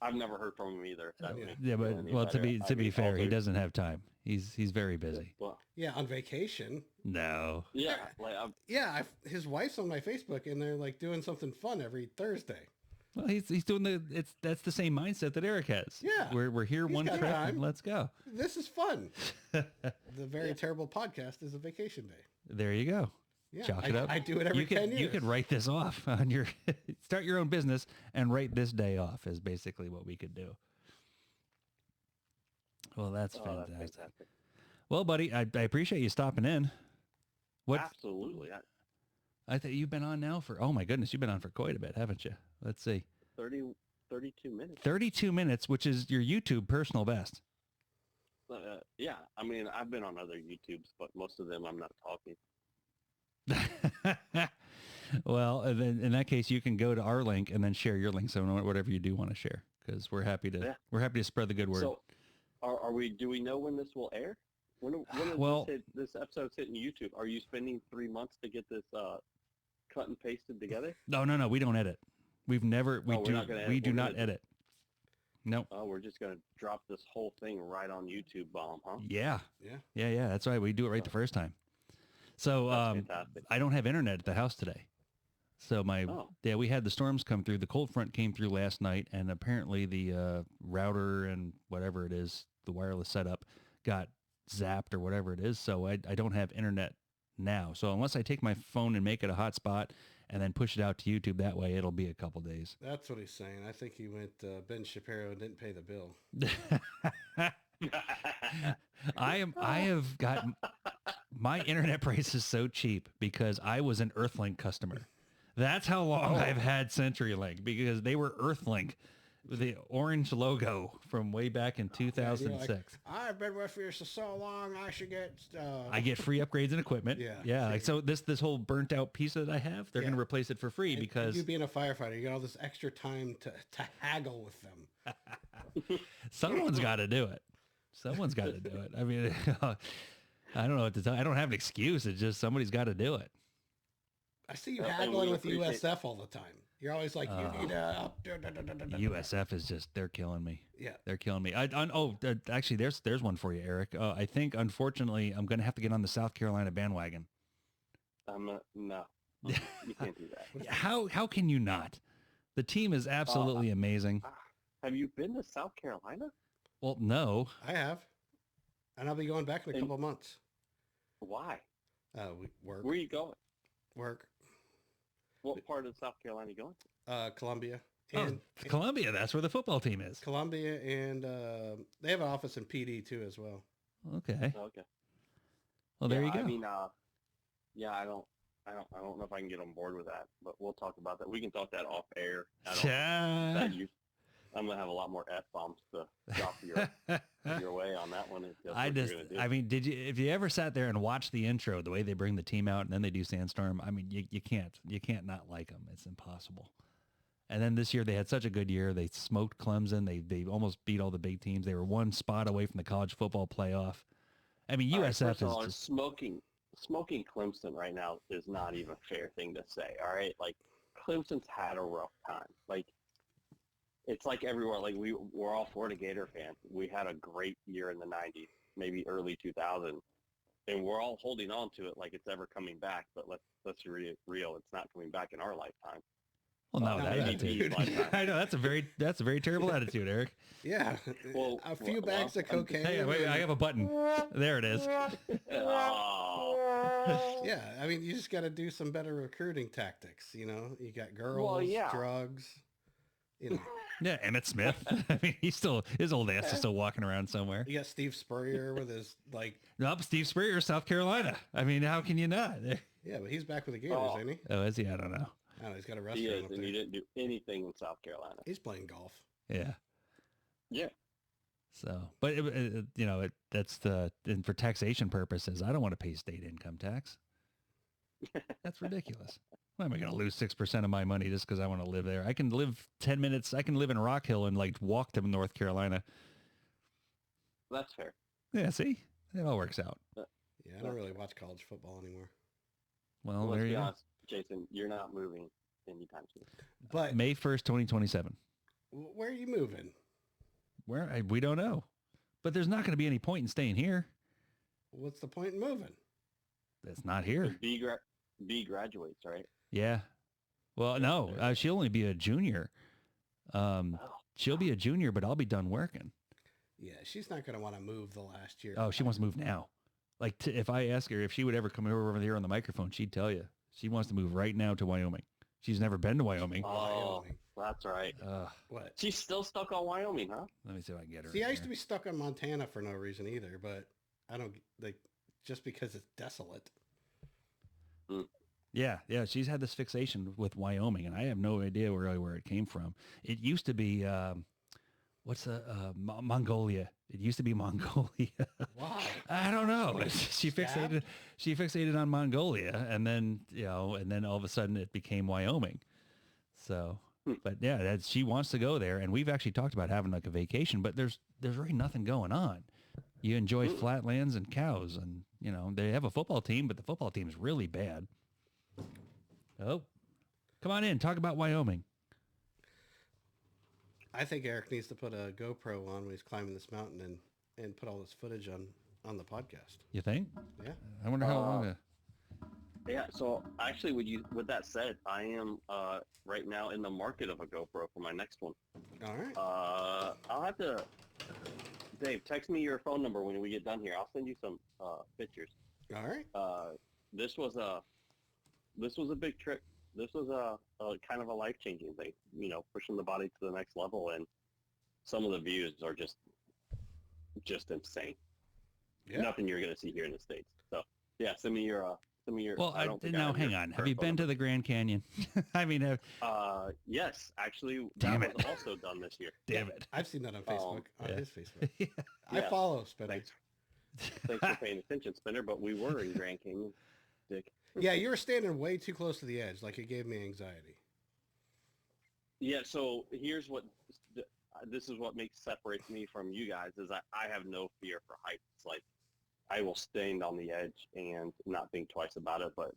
I've never heard from him either. If that Yeah. makes Yeah, you but feel any well, better. to be fair, he also- doesn't have time. He's very busy. Well, Yeah, on vacation. No. yeah, like Yeah, his wife's on my Facebook, and they're like doing something fun every Thursday. Well, he's doing that's the same mindset that Eric has. Yeah. We're here He's one got trip time. and let's go. This is fun. The Very Terrible Podcast is a vacation day. There you go. Yeah, Chalk it up. I do it every you could, 10 years. You could write this off on your start your own business and write this day off is basically what we could do. Well, that's that's fantastic. fantastic. Well, buddy, I appreciate you stopping in. What Absolutely. I think you've been on now for, oh my goodness, you've been on for quite a bit, haven't you? Let's see. 32 minutes. 32 minutes, which is your YouTube personal best. Yeah, I mean, I've been on other YouTubes, but most of them I'm not talking. Well, and then in that case, you can go to our link and then share your link. So whatever you do want to share, because we're happy to spread the good word. So, do we know when this will air? When is Well- this episode's hitting YouTube? Are you spending 3 months to get this cut and pasted together? No, we don't edit. We've never, we Oh, we're do, not gonna we edit. do We're not gonna- edit. No. Oh, we're just going to drop this whole thing right on YouTube bomb, huh? Yeah. Yeah. Yeah. That's right. We do it right the first time. So, That's fantastic. I don't have internet at the house today. So we had the storms come through. The cold front came through last night, and apparently the router and whatever it is, the wireless setup, got zapped or whatever it is. So I don't have internet now. So unless I take my phone and make it a hotspot and then push it out to YouTube that way, it'll be a couple days. That's what he's saying. I think he went Ben Shapiro and didn't pay the bill. I have got my internet price is so cheap because I was an Earthlink customer. That's how long I've had CenturyLink, because they were Earthlink, the orange logo from way back in 2006. I've been with you for so long. I should get. I get free upgrades and equipment. Yeah. Like, so this whole burnt out piece that I have, they're going to replace it for free because you being a firefighter, you got all this extra time to haggle with them. someone's got to do it. Someone's got to do it. I mean, I don't know what to tell. I don't have an excuse. It's just somebody's got to do it. I see you And haggling we with appreciate- USF all the time. You're always like, you need a... USF is just, they're killing me. Yeah. They're killing me. Actually, there's one for you, Eric. I think, unfortunately, I'm going to have to get on the South Carolina bandwagon. No, you can't do that. How can you not? The team is absolutely amazing. Have you been to South Carolina? Well, no. I have. And I'll be going back in a couple months. Why? Work. Where are you going? Work. What part of South Carolina are you going? Columbia. Oh, And Columbia, that's where the football team is. Columbia, and they have an office in PD too as well. Okay. Oh, okay. Well, there Yeah, you go. I mean, I don't know if I can get on board with that, but we'll talk about that. We can talk that off air. I'm gonna have a lot more F bombs to drop your way on that one. If that's what you're gonna do. I mean, if you ever sat there and watched the intro, the way they bring the team out and then they do Sandstorm, I mean, you can't not like them. It's impossible. And then this year they had such a good year. They smoked Clemson. They almost beat all the big teams. They were one spot away from the college football playoff. I mean, All right, USF first of is all, just, smoking Clemson right now is not even a fair thing to say. All right, like Clemson's had a rough time. Like it's like everywhere. Like we're all Florida Gator fans. We had a great year in the '90s, maybe early 2000, and we're all holding on to it like it's ever coming back. But let's be real. It's not coming back in our lifetime. well, not with not that that attitude. lifetime. I know that's a very terrible attitude, Eric. Yeah. Well, a few bags of I'm- cocaine. Hey, wait, I have a button. There it is. Oh. Yeah, I mean, you just got to do some better recruiting tactics. You know, you got girls, Well, yeah. drugs. You know, Yeah, Emmett Smith. I mean, his old ass is still walking around somewhere. you got Steve Spurrier with his like. Nope, Steve Spurrier, South Carolina. I mean, how can you not? Yeah, but he's back with the Gators, Oh. ain't he? Oh, is he? I don't know. I don't know. He's got a He restaurant is, up and there. he didn't do anything in South Carolina. He's playing golf. Yeah. Yeah. So, but and for taxation purposes, I don't want to pay state income tax. That's ridiculous. Why am I going to lose 6% of my money just because I want to live there? I can live 10 minutes. I can live in Rock Hill and like walk to North Carolina. That's fair. Yeah. See, it all works out. Yeah, I don't really watch college football anymore. Well, Let's there you be go. honest, Jason, you're not moving anytime soon. But May 1st, 2027. Where are you moving? We don't know. But there's not going to be any point in staying here. What's the point in moving? That's not here. B graduates, right? Yeah. Well, no, she'll only be a junior. She'll be a junior, but I'll be done working. Yeah, she's not going to want to move the last year. Oh, she wants to move now. Like if I ask her if she would ever come over here on the microphone, she'd tell you. She wants to move right now to Wyoming. She's never been to Wyoming. Oh, that's right. What? She's still stuck on Wyoming, huh? Let me see if I can get her. See, I used to be stuck on Montana for no reason either, but I don't like just because it's desolate. Yeah. She's had this fixation with Wyoming, and I have no idea really where it came from. It used to be Mongolia. It used to be Mongolia. Why? I don't know. She fixated on Mongolia, and then all of a sudden it became Wyoming. So, but yeah, she wants to go there, and we've actually talked about having like a vacation, but there's really nothing going on. You enjoy flatlands and cows, and they have a football team, but the football team is really bad. Oh, come on in. Talk about Wyoming. I think Eric needs to put a GoPro on when he's climbing this mountain and put all this footage on the podcast. You think? Yeah. I wonder how long. Yeah. So actually, with that said, I am right now in the market of a GoPro for my next one. All right. I'll have to. Dave, text me your phone number when we get done here. I'll send you some pictures. All right. This was a big trip. This was a kind of a life-changing thing, pushing the body to the next level, and some of the views are just insane. Yeah. Nothing you're going to see here in the States. So yeah, send me your. Well, now hang on. Have you been to the Grand Canyon? I mean, yes, actually, Damn that it. was also done this year. damn it. I've seen that on Facebook, yeah. his Facebook. Yeah. I follow Spinner. Thanks for paying attention, Spinner. But we were in Grand Canyon, Dick. Yeah, you were standing way too close to the edge. Like it gave me anxiety. Yeah. So here's this is what separates me from you guys is I have no fear for heights. Like I will stand on the edge and not think twice about it. But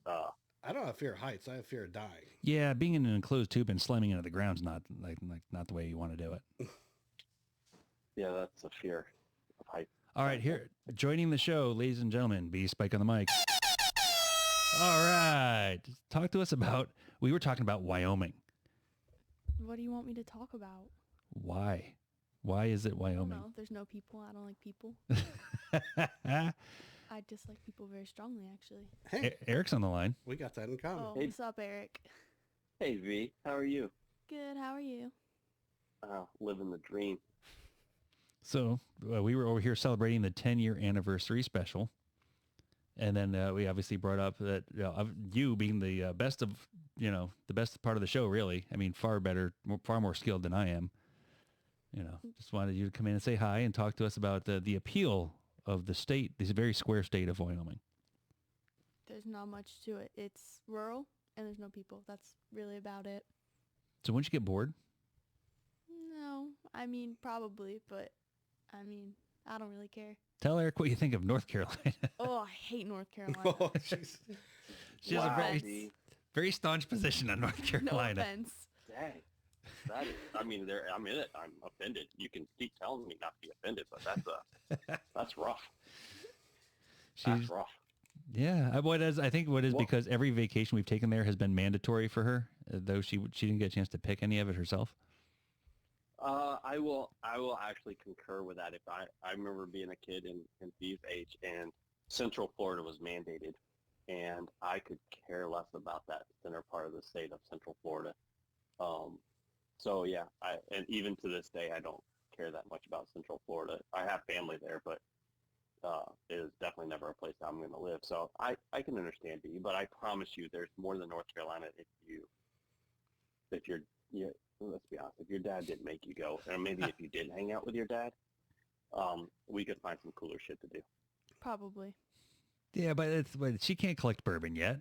I don't have fear of heights. I have fear of dying. Yeah, being in an enclosed tube and slamming into the ground's not not the way you want to do it. Yeah, that's a fear of heights. All right, here joining the show, ladies and gentlemen, B Spike on the mic. All right, talk to us about. We were talking about Wyoming. What do you want me to talk about? Why? Why is it I don't Wyoming? know. There's no people. I don't like people. I dislike people very strongly, actually. Hey, Eric's on the line. we got that in common. Oh, Hey. what's up, Eric? Hey V, how are you? Good. How are you? Living the dream. So we were over here celebrating the 10-year anniversary special. And then we obviously brought up that you being the best of, the best part of the show, really. I mean, far more skilled than I am. Just wanted you to come in and say hi and talk to us about the appeal of the state, this very square state of Wyoming. There's not much to it. It's rural and there's no people. That's really about it. So wouldn't you get bored? No, I mean, probably, but I mean, I don't really care. Tell Eric what you think of North Carolina. Oh, I hate North Carolina. Oh, jeez. She has a Wow. very, very staunch position on North No Carolina. offense. Dang. That is, I'm in it. I'm offended. You can keep telling me not to be offended, but that's rough. That's She's, rough. yeah. I think because every vacation we've taken there has been mandatory for her, though she didn't get a chance to pick any of it herself. I will actually concur with that. If I remember being a kid in V's age, and Central Florida was mandated, and I could care less about that center part of the state of Central Florida. So yeah, and even to this day, I don't care that much about Central Florida. I have family there, but it is definitely never a place I'm going to live. So I can understand you, but I promise you, there's more than North Carolina let's be honest, if your dad didn't make you go, or maybe if you did hang out with your dad, we could find some cooler shit to do. Probably. Yeah, but she can't collect bourbon yet.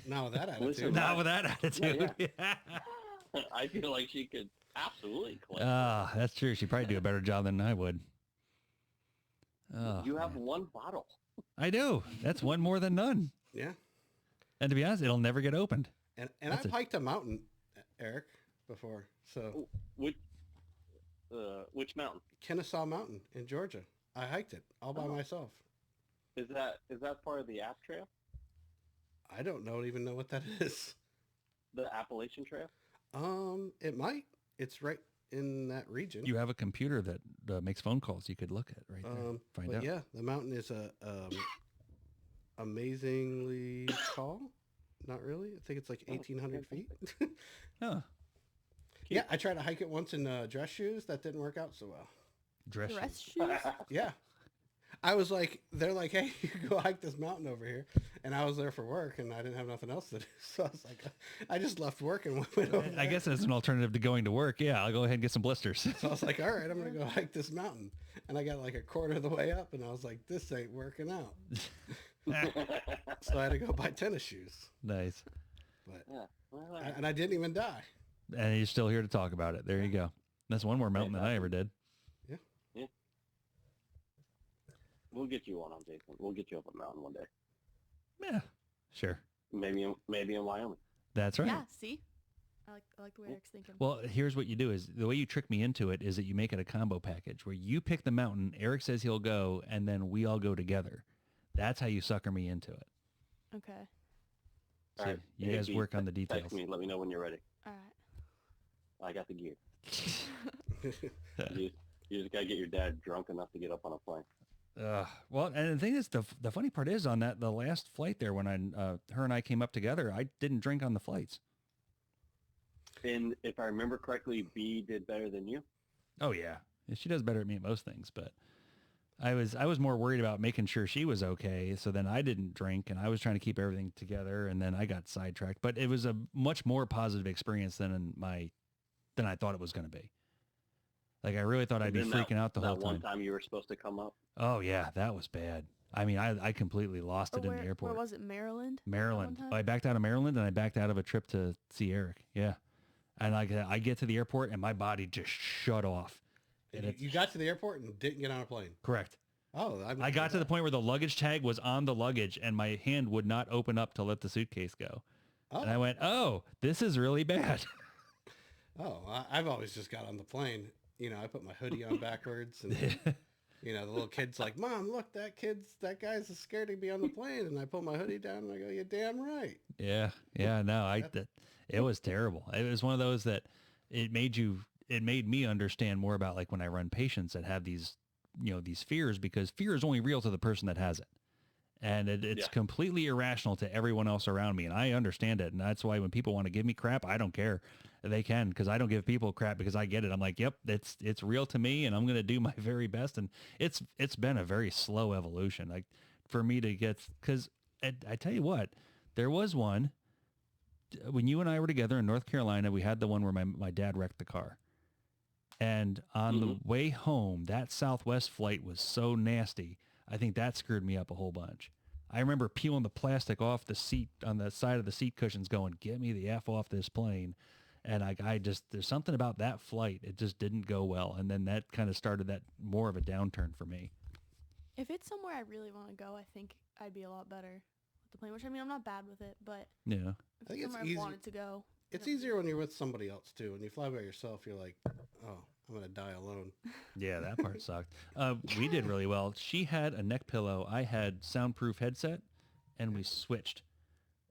Not with that attitude. Listen, Not with that attitude. Yeah. I feel like she could absolutely collect. That's true. She'd probably do a better job than I would. Oh, You have one bottle. I do. That's one more than none. Yeah. And to be honest, it'll never get opened. And That's I've hiked a mountain, Eric. before. So Which which mountain Kennesaw Mountain in Georgia. I hiked it all by myself. is that? Is that part of the App Trail, I don't even know what that is. the Appalachian Trail? It might. It's right in that region. You have a computer that makes phone calls. You could look at right there. Find but out. yeah, the mountain is amazingly tall. Not really. I think it's like 1,800 feet. Oh, Yeah, I tried to hike it once in dress shoes. That didn't work out so well. dress Dress shoes. shoes? Yeah. I was like, they're like, hey, you can go hike this mountain over here. And I was there for work and I didn't have nothing else to do. So I was like, I just left work and went over I there. guess as an alternative to going to work, yeah, I'll go ahead and get some blisters. So I was like, all right, I'm going to go hike this mountain. And I got like a quarter of the way up and I was like, this ain't working out. So I had to go buy tennis shoes. Nice. But Yeah. Well, and I didn't even die. And you're still here to talk about it. There you go. That's one more mountain than I ever did. we'll get you one on Jason. We'll get you up a mountain one day. Yeah, sure. Maybe in Wyoming. That's right. Yeah, see? I like the way Eric's thinking. Well, here's what you do is the way you trick me into it is that you make it a combo package where you pick the mountain, Eric says he'll go, and then we all go together. That's how you sucker me into it. Okay. So All right. you guys AB, work on the details. Text me. Let me know when you're ready. All right. I got the gear. You just got to get your dad drunk enough to get up on a plane. Well, and the thing is, the funny part is on the last flight there when her and I came up together, I didn't drink on the flights. And if I remember correctly, B did better than you. Oh yeah, she does better at me at most things, but I was more worried about making sure she was okay. So then I didn't drink, and I was trying to keep everything together, and then I got sidetracked. But it was a much more positive experience than I thought it was going to be. Like I really thought I'd be And freaking out the whole that one time. time you were supposed to come up. Oh yeah, that was bad. I mean, I completely lost it in the airport. Where was it? Maryland? Maryland. One time? I backed out of Maryland, and I backed out of a trip to see Eric. Yeah. And I get to the airport and my body just shut off. And you got to the airport and didn't get on a plane. correct. Oh, I got to the point where the luggage tag was on the luggage and my hand would not open up to let the suitcase go. Oh, And I went, oh, this is really bad. I've always just got on the plane. You know, I put my hoodie on backwards and, you know, the little kid's like, Mom, look, that guy's scared to be on the plane. And I pull my hoodie down and I go, you're damn right. Yeah. No, it was terrible. It was one of those that it made me understand more about like when I run patients that have these, these fears, because fear is only real to the person that has it. And it's completely irrational to everyone else around me. And I understand it. And that's why when people want to give me crap, I don't care. They can, because I don't give people crap because I get it. I'm like, yep, it's real to me and I'm going to do my very best. And it's been a very slow evolution. Like for me to get, because I tell you what, there was one when you and I were together in North Carolina, we had the one where my dad wrecked the car. And on the way home, that Southwest flight was so nasty. I think that screwed me up a whole bunch. I remember peeling the plastic off the seat on the side of the seat cushions going, get me the F off this plane. And there's something about that flight. It just didn't go well. And then that kind of started that more of a downturn for me. If it's somewhere I really want to go, I think I'd be a lot better with the plane, which I mean, I'm not bad with it, but Yeah. if I it's think it's somewhere easy- I've wanted to go. It's easier when you're with somebody else too. When you fly by yourself, you're like, oh, I'm going to die alone. Yeah, that part sucked. We did really well. She had a neck pillow. I had soundproof headset, and we switched.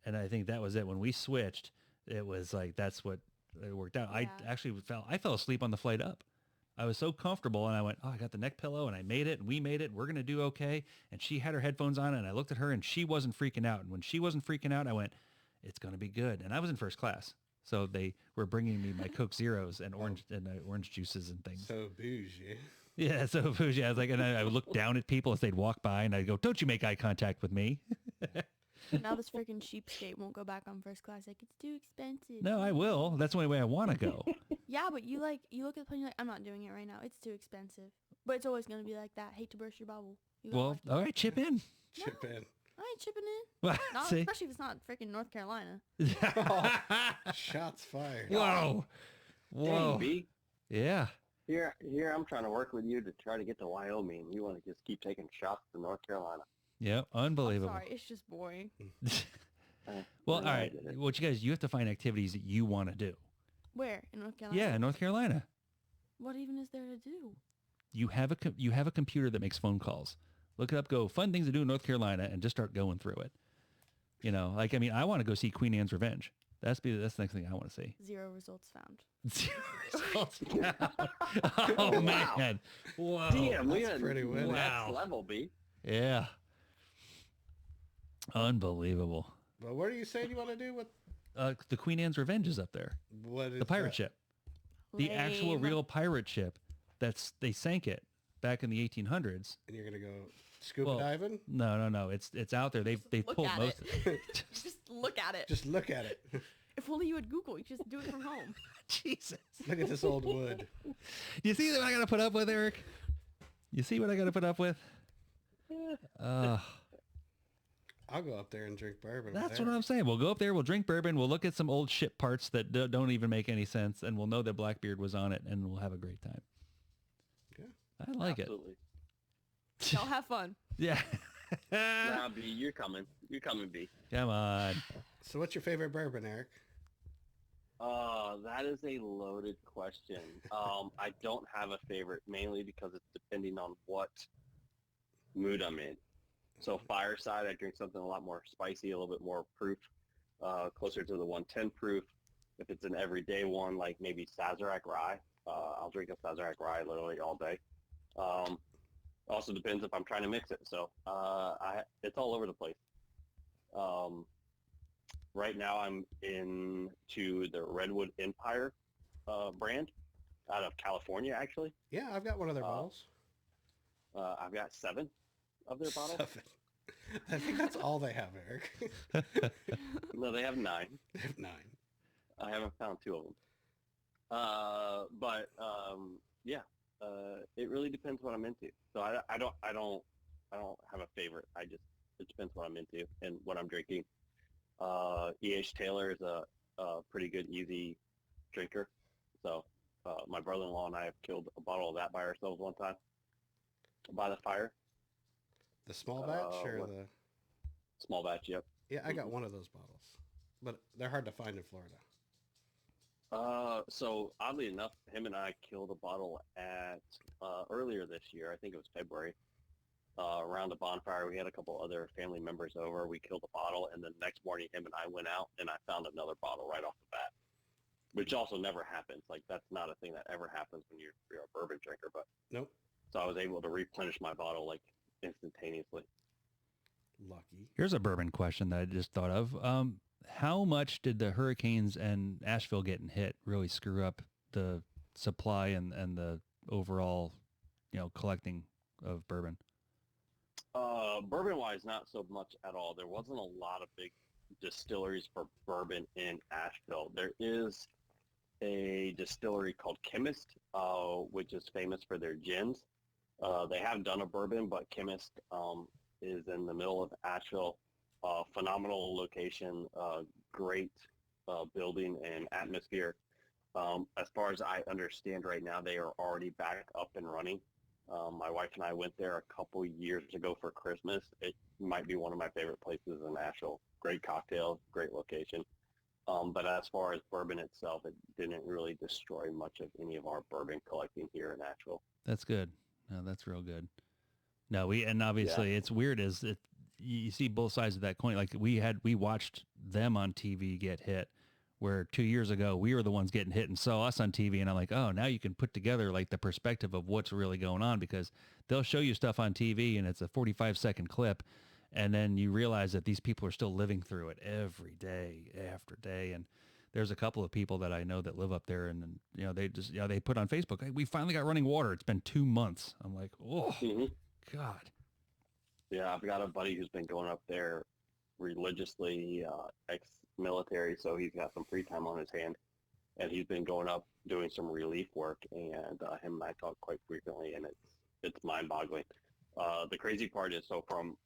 And I think that was it. When we switched, it was like, that's what it worked out. I Yeah. actually fell asleep on the flight up. I was so comfortable, and I went, oh, I got the neck pillow, and I made it, and we made it. We're going to do okay. And she had her headphones on, and I looked at her, and she wasn't freaking out. And when she wasn't freaking out, I went, it's going to be good. And I was in first class. So they were bringing me my Coke Zeros and orange juices and things. So bougie. Yeah, so bougie. I was like, and I would look down at people as they'd walk by, and I'd go, don't you make eye contact with me. Now this freaking cheapskate won't go back on first class. Like, it's too expensive. No, I will. That's the only way I want to go. Yeah, but you look at the plane, you're like, I'm not doing it right now. It's too expensive. But it's always going to be like that. Hate to burst your bubble. You gotta Well, like it. all right, chip in. Chip in. I ain't chipping in. Well, Not, see? especially if it's not freaking North Carolina. Shots fired. Whoa. Whoa. Dang, B. Yeah. Here, I'm trying to work with you to try to get to Wyoming. You want to just keep taking shots to North Carolina. Yep. Unbelievable. Sorry, it's just boring. Well, all No, I right. get it. What you have to find activities that you want to do. Where? In North Carolina? Yeah, in North Carolina. What even is there to do? You have a computer that makes phone calls. Look it up. Go fun things to do in North Carolina, and just start going through it. You know, like I mean, I want to go see Queen Anne's Revenge. That's the next thing I want to see. 0 results found. 0 results found. Oh man! Whoa! Damn, we That's had pretty winning. next level, B. Yeah. Unbelievable. But what are you saying you want to do with The Queen Anne's Revenge is up there. what is The pirate that? ship. The actual Lame. real pirate ship. They sank it back in the 1800s. And you're gonna go scuba Well, diving? No. It's out there. They've Look pulled at most it. of it. Just look at it. Just look at it. If only you had Google, you just do it from home. Jesus. Look at this old wood. You see what I got to put up with, Eric? You see what I got to put up with? I'll go up there and drink bourbon. with That's what Eric. I'm saying. We'll go up there. We'll drink bourbon. We'll look at some old ship parts that don't even make any sense, and we'll know that Blackbeard was on it, and we'll have a great time. Yeah. I like Absolutely. Y'all have fun. it. Yeah. Nah, B, you're coming. You're coming, B. Come on. So what's your favorite bourbon, Eric? That is a loaded question. I don't have a favorite, mainly because it's depending on what mood I'm in. So fireside, I drink something a lot more spicy, a little bit more proof, closer to the 110 proof. If it's an everyday one, like maybe Sazerac Rye, I'll drink a Sazerac Rye literally all day. Also depends if I'm trying to mix it. So it's all over the place. Right now I'm into the Redwood Empire brand out of California, actually. Yeah, I've got one of their bottles. I've got 7 of their bottles. 7. I think that's all they have, Eric. No, they have 9. They have 9. I haven't found 2 of them. Yeah, it really depends what I'm into. So I don't have a favorite. It depends what I'm into and what I'm drinking. E.H. Taylor is a pretty good, easy drinker. So my brother-in-law and I have killed a bottle of that by ourselves one time by the fire. The small batch or what- the... Small batch, yep. Yeah, I got one of those bottles. But they're hard to find in Florida. So oddly enough, him and I killed a bottle at earlier this year. I think it was February. Around a bonfire, we had a couple other family members over. We killed a bottle, and then the next morning, him and I went out, and I found another bottle right off the bat, which also never happens. Like that's not a thing that ever happens when you're a bourbon drinker. But Nope. so I was able to replenish my bottle like instantaneously. Lucky. Here's a bourbon question that I just thought of. How much did the hurricanes and Asheville getting hit really screw up the supply and the overall, collecting of bourbon? Bourbon-wise, not so much at all. There wasn't a lot of big distilleries for bourbon in Asheville. There is a distillery called Chemist, which is famous for their gins. They have done a bourbon, but Chemist is in the middle of Asheville. Phenomenal location, great building and atmosphere. As far as I understand right now, they are already back up and running. My wife and I went there a couple years ago for Christmas. It might be one of my favorite places in Asheville. Great cocktails, great location. But as far as bourbon itself, it didn't really destroy much of any of our bourbon collecting here in Asheville. That's good. No, that's real good. No, obviously it's weird as it, you see both sides of that coin. Like we watched them on TV get hit, where 2 years ago we were the ones getting hit and saw us on TV. And I'm like, oh, now you can put together like the perspective of what's really going on, because they'll show you stuff on TV and it's a 45-second clip. And then you realize that these people are still living through it every day after day. And there's a couple of people that I know that live up there, and they just, they put on Facebook, hey, we finally got running water. It's been 2 months. I'm like, oh, God. Yeah, I've got a buddy who's been going up there religiously, ex-military, so he's got some free time on his hand, and he's been going up doing some relief work, and him and I talk quite frequently, and it's mind-boggling. The crazy part is,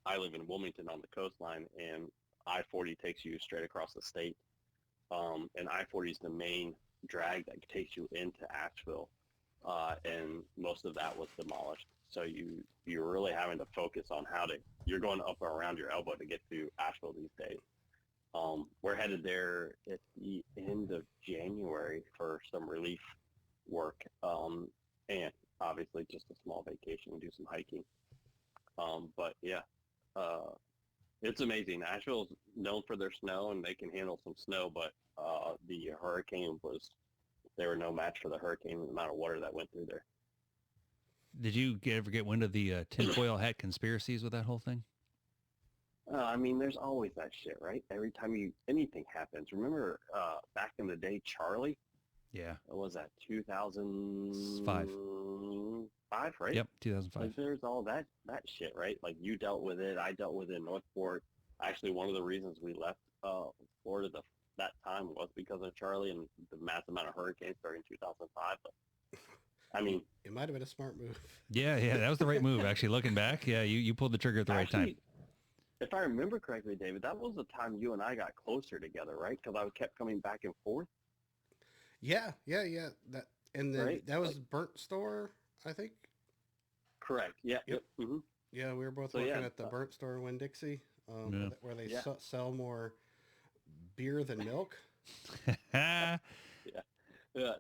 I live in Wilmington on the coastline, and I-40 takes you straight across the state, and I-40 is the main drag that takes you into Asheville, and most of that was demolished. So you're really having to focus on you're going up around your elbow to get to Asheville these days. We're headed there at the end of January for some relief work, and obviously just a small vacation and do some hiking. But yeah, it's amazing. Asheville's known for their snow, and they can handle some snow, but the hurricane they were no match for the hurricane and the amount of water that went through there. Did you ever get wind of the tinfoil hat conspiracies with that whole thing? I mean, there's always that shit, right? Every time anything happens. Remember back in the day, Charlie? Yeah. What was that, 2005, right? Yep, 2005. Like, there's all that shit, right? Like, you dealt with it. I dealt with it in Northport. Actually, one of the reasons we left Florida that time was because of Charlie and the massive amount of hurricanes starting in 2005. But, I mean... It might have been a smart move. Yeah, that was the right move, actually. Looking back, yeah, you pulled the trigger at the right time. If I remember correctly, David, that was the time you and I got closer together, right? Because I kept coming back and forth. Yeah. That right? That was Burnt Store, I think. Correct. Yeah. Yep. Mm-hmm. Yeah, we were both working at the Burnt Store in Winn-Dixie, where they sell more beer than milk. Yeah.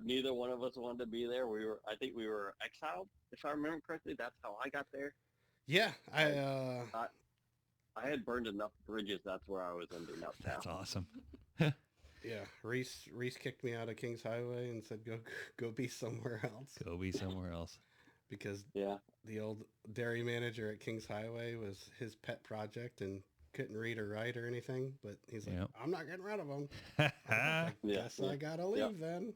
Neither one of us wanted to be there. I think we were exiled, if I remember correctly. That's how I got there. Yeah, I had burned enough bridges. That's where I was ending up. That's awesome. Yeah, Reese kicked me out of Kings Highway and said, "Go be somewhere else." Go be somewhere else. Because the old dairy manager at Kings Highway was his pet project and couldn't read or write or anything. But he's like, "I'm not getting rid of him." I guess I gotta leave then.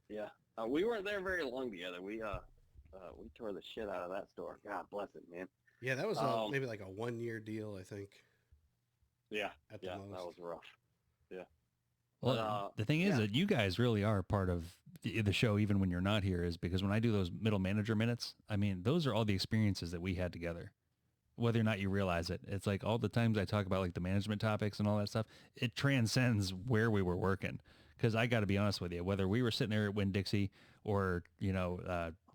Yeah, we weren't there very long together. We tore the shit out of that store. God bless it, man. Yeah, that was maybe like a 1-year deal, I think. Yeah, at the most. That was rough. Yeah. Well, the thing is that you guys really are part of the show, even when you're not here, is because when I do those middle manager minutes, I mean, those are all the experiences that we had together, whether or not you realize it. It's like all the times I talk about like the management topics and all that stuff, it transcends where we were working. Because I got to be honest with you, whether we were sitting there at Winn-Dixie or,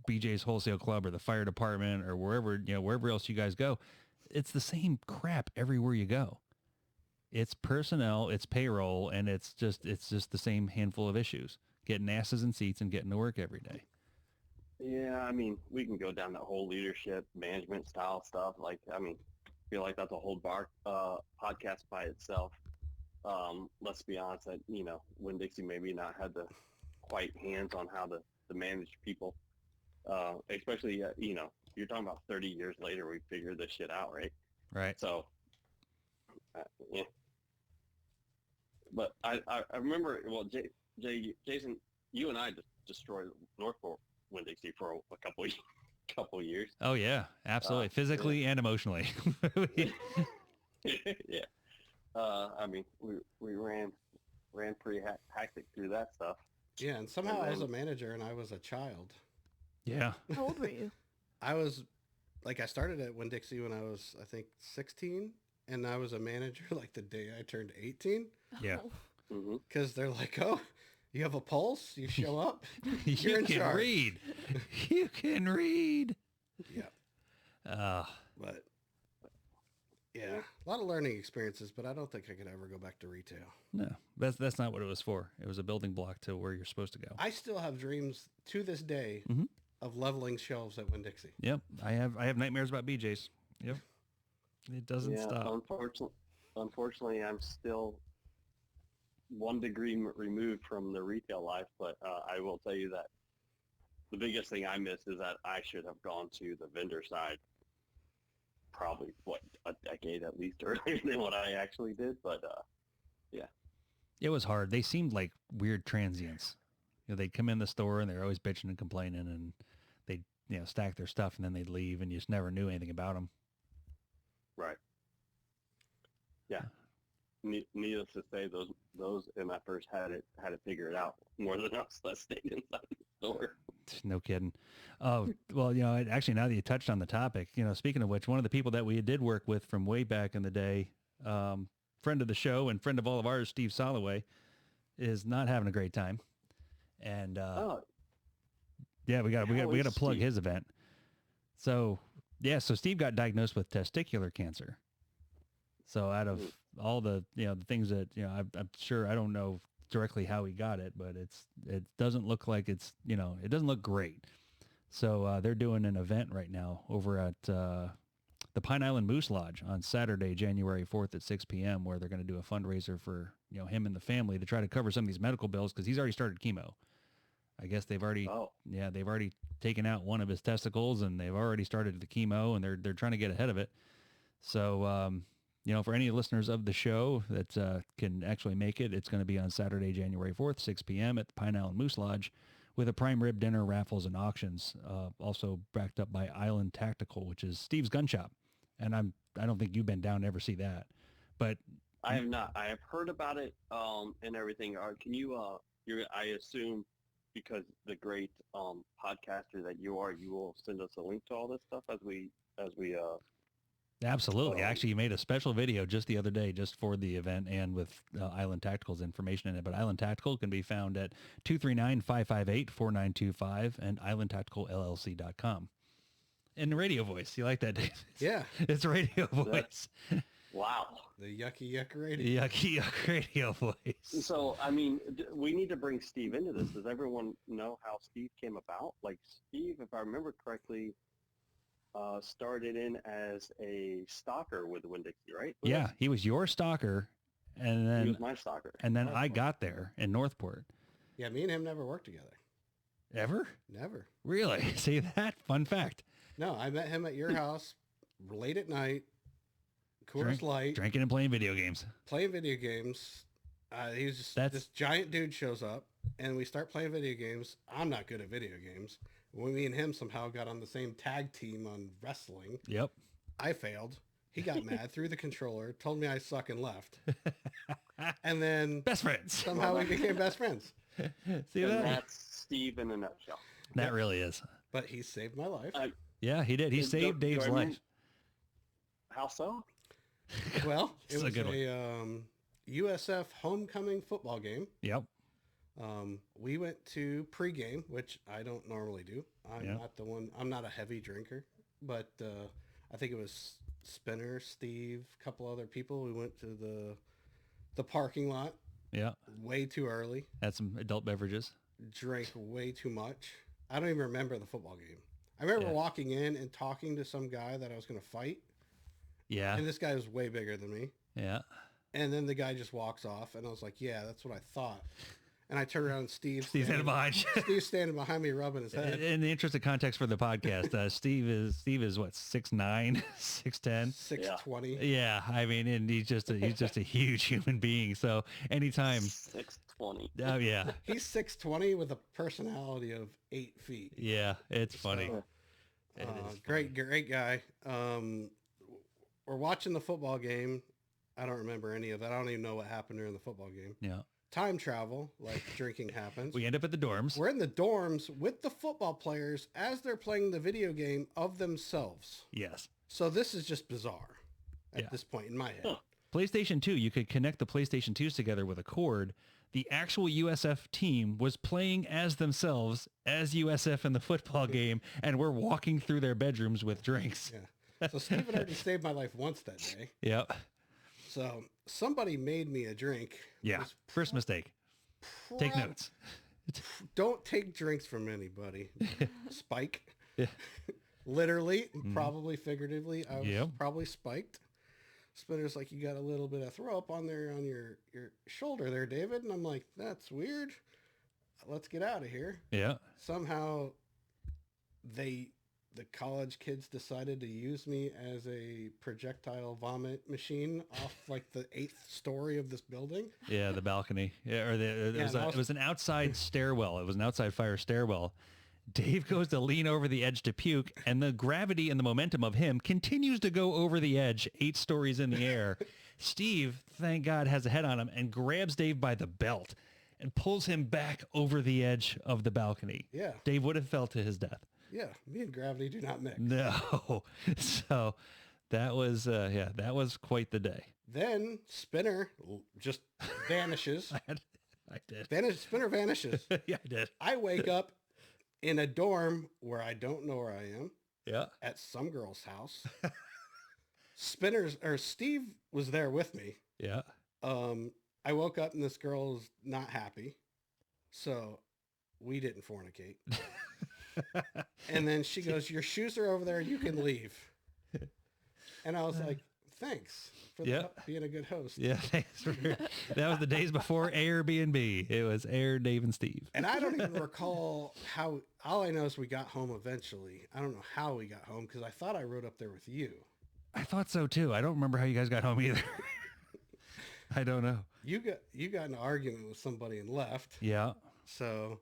BJ's Wholesale Club or the fire department or wherever else you guys go, it's the same crap everywhere you go. It's personnel, it's payroll, and it's just the same handful of issues. Getting asses in seats and getting to work every day. Yeah, I mean, we can go down that whole leadership, management style stuff. Like, I mean, I feel like that's a whole podcast by itself. Let's be honest, that Winn-Dixie maybe not had the quite hands on how to manage people. Especially, you're talking about 30 years later, we figured this shit out, right? Right. So, yeah. But I remember, well, Jason, you and I just destroyed Northport Winn-Dixie for a couple years. Oh yeah, absolutely, physically and emotionally. Yeah. I mean, we ran pretty hectic through that stuff. Yeah, and somehow I was a manager and I was a child. Yeah. How old were you? I started at Winn-Dixie when I was, I think, 16, and I was a manager like the day I turned 18. Yeah. Because they're like, "Oh, you have a pulse? You show up? You in can charge." read. You can read. Yeah. But yeah, a lot of learning experiences, but I don't think I could ever go back to retail. No, that's not what it was for. It was a building block to where you're supposed to go. I still have dreams to this day of leveling shelves at Winn-Dixie. Yep, I have nightmares about BJ's. Yep, it doesn't stop. Unfortunately, I'm still 1 degree removed from the retail life, but I will tell you that the biggest thing I miss is that I should have gone to the vendor side probably, a decade at least earlier than what I actually did. But, yeah. It was hard. They seemed like weird transients. They'd come in the store and they're always bitching and complaining, and they'd, stack their stuff and then they'd leave and you just never knew anything about them. Right. Yeah. Needless to say, those MFers had it figured out more than us that stayed inside the store. No kidding. Oh, well, actually, now that you touched on the topic, speaking of which, one of the people that we did work with from way back in the day, friend of the show and friend of all of ours, Steve Soloway, is not having a great time. And yeah, we got to plug his event. So Steve got diagnosed with testicular cancer. So out of all the, the things that, I'm sure, I don't know directly how he got it, but it doesn't look like it doesn't look great. So they're doing an event right now over at the Pine Island Moose Lodge on Saturday, January 4th at 6 p.m., where they're going to do a fundraiser for, him and the family to try to cover some of these medical bills because he's already started chemo. I guess they've already, they've already taken out one of his testicles and they've already started the chemo and they're trying to get ahead of it. So, for any listeners of the show that can actually make it, it's going to be on Saturday, January 4th, 6 p.m. at the Pine Island Moose Lodge with a prime rib dinner, raffles, and auctions, also backed up by Island Tactical, which is Steve's gun shop. And I don't think you've been down to ever see that, but I have not. I have heard about it and everything. Can you? I assume because the great podcaster that you are, you will send us a link to all this stuff as we. Absolutely. Actually, you made a special video just the other day just for the event and with Island Tactical's information in it. But Island Tactical can be found at 239-558-4925 and islandtacticalllc.com. And the radio voice. You like that, Dave? Yeah. It's radio voice. Wow. The yucky yuck radio. Yucky yuck radio voice. So, I mean, we need to bring Steve into this. Does everyone know how Steve came about? Like, Steve, if I remember correctly, started in as a stalker with Winn-Dixie, right? Yeah, he was your stalker, and then he was my stalker. And then I got there in Northport. Yeah, me and him never worked together. Ever? Never. Really? See that? Fun fact. No, I met him at your house late at night. Coors Light. Drinking and playing video games. Playing video games. He was just this giant dude shows up, and we start playing video games. I'm not good at video games. Me and him somehow got on the same tag team on wrestling. Yep. I failed. He got mad, threw the controller, told me I suck and left. And then best friends. Somehow we became best friends. See that? That's Steve in a nutshell. That really is. But he saved my life. Yeah, he did. He saved Dave's life. How so? Well, it was a USF homecoming football game. Yep. We went to pregame, which I don't normally do. I'm not a heavy drinker, but I think it was Spinner, Steve, a couple other people. We went to the parking lot. Yeah. Way too early. Had some adult beverages. Drank way too much. I don't even remember the football game. I remember walking in and talking to some guy that I was going to fight. Yeah. And this guy was way bigger than me. Yeah. And then the guy just walks off, and I was like, yeah, that's what I thought. And I turned around and Steve's standing behind you. Steve's standing behind me rubbing his head. In the interest of context for the podcast, Steve is what, 6'9", 6'10"? 6'20". Yeah, I mean, and he's just a huge human being. So anytime 6'20". Oh yeah. He's 6'20" with a personality of 8 feet. Yeah, it's funny. Great guy. We're watching the football game. I don't remember any of that. I don't even know what happened during the football game. Yeah. Time travel, like drinking happens. We end up at the dorms. We're in the dorms with the football players as they're playing the video game of themselves. Yes. So this is just bizarre at this point in my head. Huh. PlayStation 2, you could connect the PlayStation 2s together with a cord. The actual USF team was playing as themselves as USF in the football game, and we're walking through their bedrooms with drinks. Yeah. So Steve had already saved my life once that day. Yep. So somebody made me a drink. Yeah. First mistake. Take notes. Don't take drinks from anybody. Spike. Yeah. Literally, probably figuratively, I was probably spiked. Spinner's like, you got a little bit of throw up on your shoulder there, David. And I'm like, that's weird. Let's get out of here. Yeah. Somehow the college kids decided to use me as a projectile vomit machine off like the 8th story of this building. Yeah, the balcony. Yeah, or it was an outside stairwell. It was an outside fire stairwell. Dave goes to lean over the edge to puke, and the gravity and the momentum of him continues to go over the edge 8 stories in the air. Steve, thank God, has a head on him and grabs Dave by the belt and pulls him back over the edge of the balcony. Yeah. Dave would have fell to his death. Yeah, me and gravity do not mix. No. So that was quite the day. Then Spinner just vanishes. I did. Spinner vanishes. Yeah, I did. I wake up in a dorm where I don't know where I am. Yeah. At some girl's house. Steve was there with me. Yeah. I woke up and this girl's not happy. So we didn't fornicate. And then she goes, your shoes are over there. You can leave. And I was like, thanks for being a good host. Yeah, thanks for that was the days before Airbnb. It was Air, Dave, and Steve. And I don't even recall how, all I know is we got home eventually. I don't know how we got home because I thought I rode up there with you. I thought so too. I don't remember how you guys got home either. I don't know. You got in an argument with somebody and left. Yeah. So,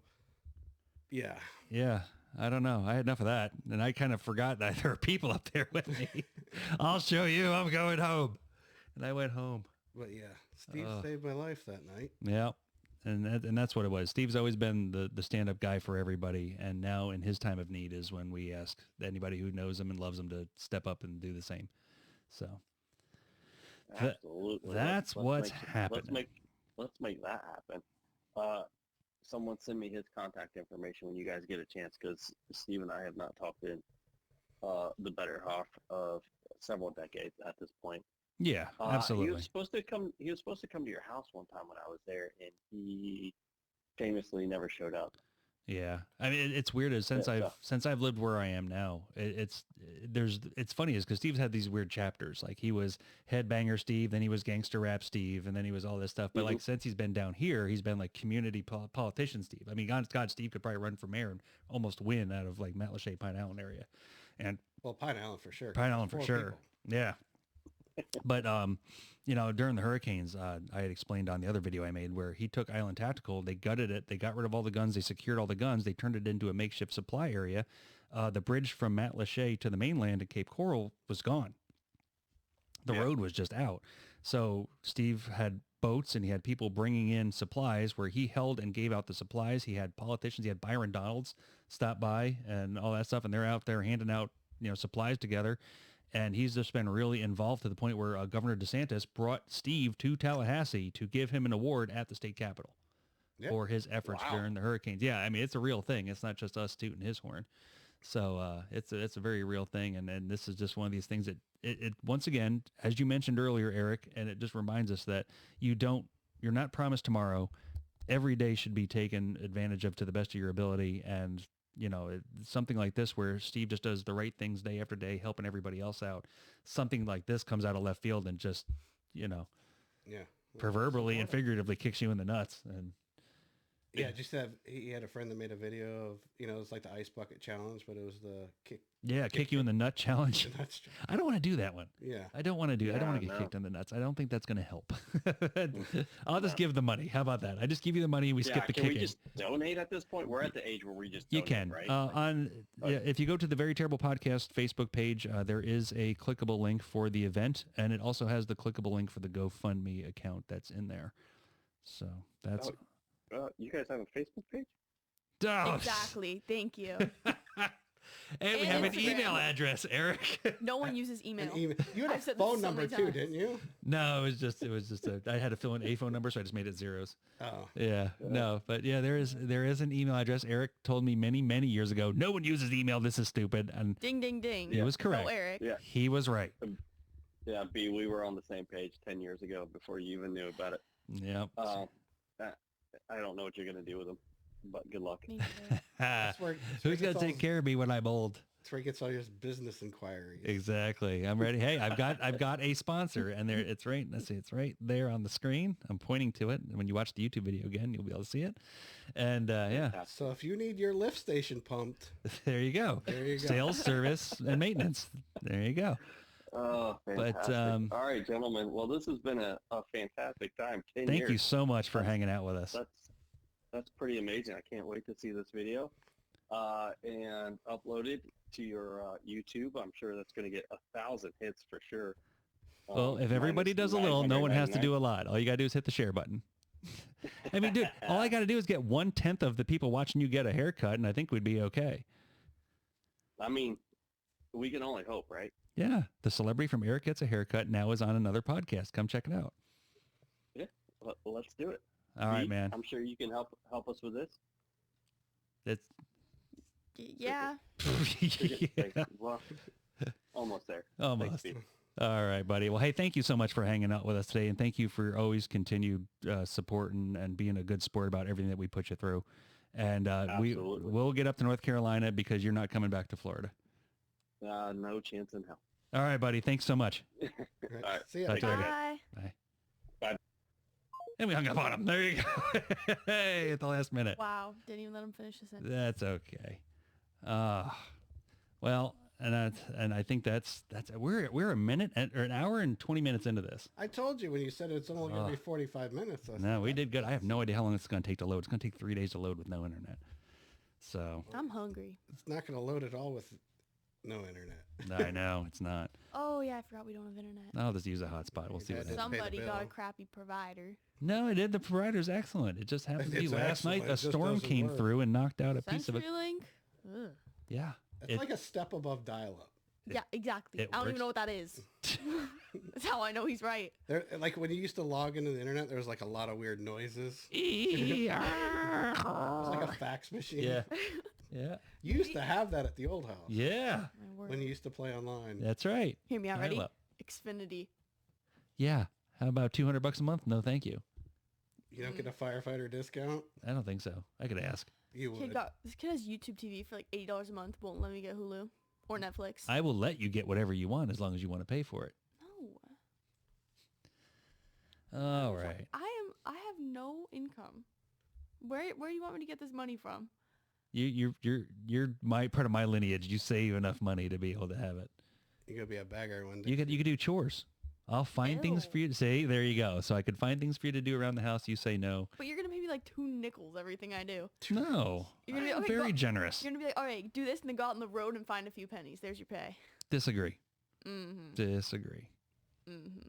yeah. Yeah. I don't know. I had enough of that. And I kind of forgot that there were people up there with me. I'll show you. I'm going home. And I went home. But yeah, Steve saved my life that night. Yeah. And that's what it was. Steve's always been the stand-up guy for everybody. And now in his time of need is when we ask anybody who knows him and loves him to step up and do the same. So absolutely. That's what's happening. Let's make that happen. Someone send me his contact information when you guys get a chance, because Steve and I have not talked in the better half of several decades at this point. Yeah, absolutely. He was supposed to come to your house one time when I was there, and he famously never showed up. Yeah, I mean it's weird as since I've lived where I am now. It's funny is because Steve's had these weird chapters. Like he was headbanger Steve, then he was gangster rap Steve, and then he was all this stuff. But like since he's been down here, he's been like community politician Steve. I mean, God, Steve could probably run for mayor and almost win out of like Matt Lachey, Pine Island area, and Pine Island for sure. Pine Island for sure. People. Yeah. But, during the hurricanes, I had explained on the other video I made where he took Island Tactical, they gutted it, they got rid of all the guns, they secured all the guns, they turned it into a makeshift supply area. The bridge from Matt Lachey to the mainland at Cape Coral was gone. The road was just out. So Steve had boats and he had people bringing in supplies where he held and gave out the supplies. He had politicians, he had Byron Donalds stop by and all that stuff. And they're out there handing out, supplies together. And he's just been really involved to the point where Governor DeSantis brought Steve to Tallahassee to give him an award at the state capitol for his efforts during the hurricanes. Yeah, I mean, it's a real thing. It's not just us tooting his horn. So it's a very real thing. And this is just one of these things that it once again, as you mentioned earlier, Eric, and it just reminds us that you're not promised tomorrow. Every day should be taken advantage of to the best of your ability. And something like this where Steve just does the right things day after day, helping everybody else out. Something like this comes out of left field and just, proverbially and figuratively kicks you in the nuts. And yeah, he had a friend that made a video of, it's like the ice bucket challenge, but it was the kick. Yeah, kick you in the nut challenge. I don't want to do that one. Yeah. I don't want to get kicked in the nuts. I don't think that's going to help. I'll just give the money. How about that? I just give you the money. We skip the kicking. Can we just donate at this point? We're at the age where we just donate, you can. Right? If you go to the Very Terrible Podcast Facebook page, there is a clickable link for the event, and it also has the clickable link for the GoFundMe account that's in there. So that's... you guys have a Facebook page? Oh. Exactly. Thank you. And we have an email address, Eric. No one uses email. You had a phone number too, didn't you? No, it was just I had to fill in a phone number, so I just made it zeros. Oh. Yeah. No, but yeah, there is an email address. Eric told me many, many years ago, no one uses email. This is stupid. And ding, ding, ding. It was correct. Oh, Eric. Yeah. He was right. Yeah, B, we were on the same page 10 years ago before you even knew about it. Yeah. I don't know what you're going to do with them, but good luck. Who's going to take care of me when I'm old? That's where he gets all his business inquiries. Exactly. I'm ready. Hey, I've got a sponsor, and it's right. Let's see, it's right there on the screen. I'm pointing to it. And when you watch the YouTube video again, you'll be able to see it. And yeah. So if you need your lift station pumped, there you go. There you go. Sales, service, and maintenance. There you go. Oh, fantastic. But, all right, gentlemen. Well, this has been a fantastic time. 10 thank years. you so much for hanging out with us. That's pretty amazing. I can't wait to see this video and upload it to your YouTube. I'm sure that's going to get 1,000 hits for sure. Well, if everybody does a little, no one has to do a lot. All you got to do is hit the share button. I mean, dude, all I got to do is get 1/10 of the people watching you get a haircut, and I think we'd be okay. I mean, we can only hope, right? Yeah. The celebrity from Eric Gets a Haircut now is on another podcast. Come check it out. Yeah. Let's do it. All right, man. I'm sure you can help us with this. It's yeah. Yeah. Well, almost there. Almost. Thanks, All right, buddy. Well, hey, thank you so much for hanging out with us today. And thank you for always continued support and being a good sport about everything that we put you through. And we'll get up to North Carolina because you're not coming back to Florida. No chance in hell. All right, buddy. Thanks so much. Right. All right. See ya. Talk to you later. Bye. Bye. Bye. And we hung up on him. There you go. Hey, at the last minute. Wow. Didn't even let him finish the sentence. That's okay. Well, and I think that's we're a minute or an hour and 20 minutes into this. I told you when you said it's only going to be 45 minutes. I No, said, we did good. I have no idea how long it's going to take to load. It's going to take 3 days to load with no internet. So I'm hungry. It's not going to load at all with no internet. I know it's not. Oh, yeah. I forgot we don't have internet. I'll just use a hotspot. We'll see what Didn't happens. pay the Somebody got a bill. crappy provider. No, I did. The provider's excellent. It just happened to be It's last night. excellent. A It just storm doesn't came work. through and knocked out a piece of it. CenturyLink? Ugh. Yeah. It's like a step above dial-up. Yeah, exactly. it I don't even works. know what that is. That's how I know he's right. There, like when you used to log into the internet, there was like a lot of weird noises. Yeah. It was like a fax machine. Yeah. Yeah. You used to have that at the old house Yeah. My word. when you used to play online. That's right. Hear me out. Ready? Dial-up. Xfinity. Yeah. How about $200 a month? No, thank you. You don't get a firefighter discount. I don't think so. I could ask. You would. This kid has YouTube TV for like $80 a month. Won't let me get Hulu or Netflix. I will let you get whatever you want as long as you want to pay for it. No. All right. I have no income. Where do you want me to get this money from? You're my part of my lineage. You save enough money to be able to have it. You're gonna be a beggar one day. You could do chores. I'll find things Ew. for you to say. There you go. So I could find things for you to do around the house. You say no. But you're gonna pay me like 2 nickels everything I do. No. You're gonna be I'm okay, very go- generous. You're gonna be like, all right, do this, and then go out on the road and find a few pennies. There's your pay. Disagree. Mm-hmm. Disagree. Mm-hmm.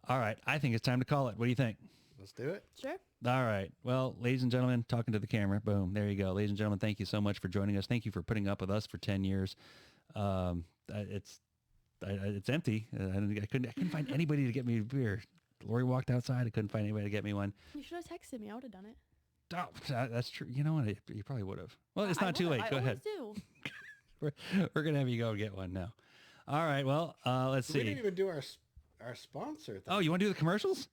All right. I think it's time to call it. What do you think? Let's do it. Sure. All right. Well, ladies and gentlemen, talking to the camera. Boom. There you go. Ladies and gentlemen, thank you so much for joining us. Thank you for putting up with us for 10 years. It's empty. I couldn't find anybody to get me a beer. Lori walked outside. I couldn't find anybody to get me one. You should have texted me. I would have done it. Oh, that's true. You know what? You probably would have. Well, it's I not too would've. late. I Go always ahead. do. We're going to have you go get one now. All right. Well, let's We see. didn't even do our sponsor thing. Oh, you want to do the commercials?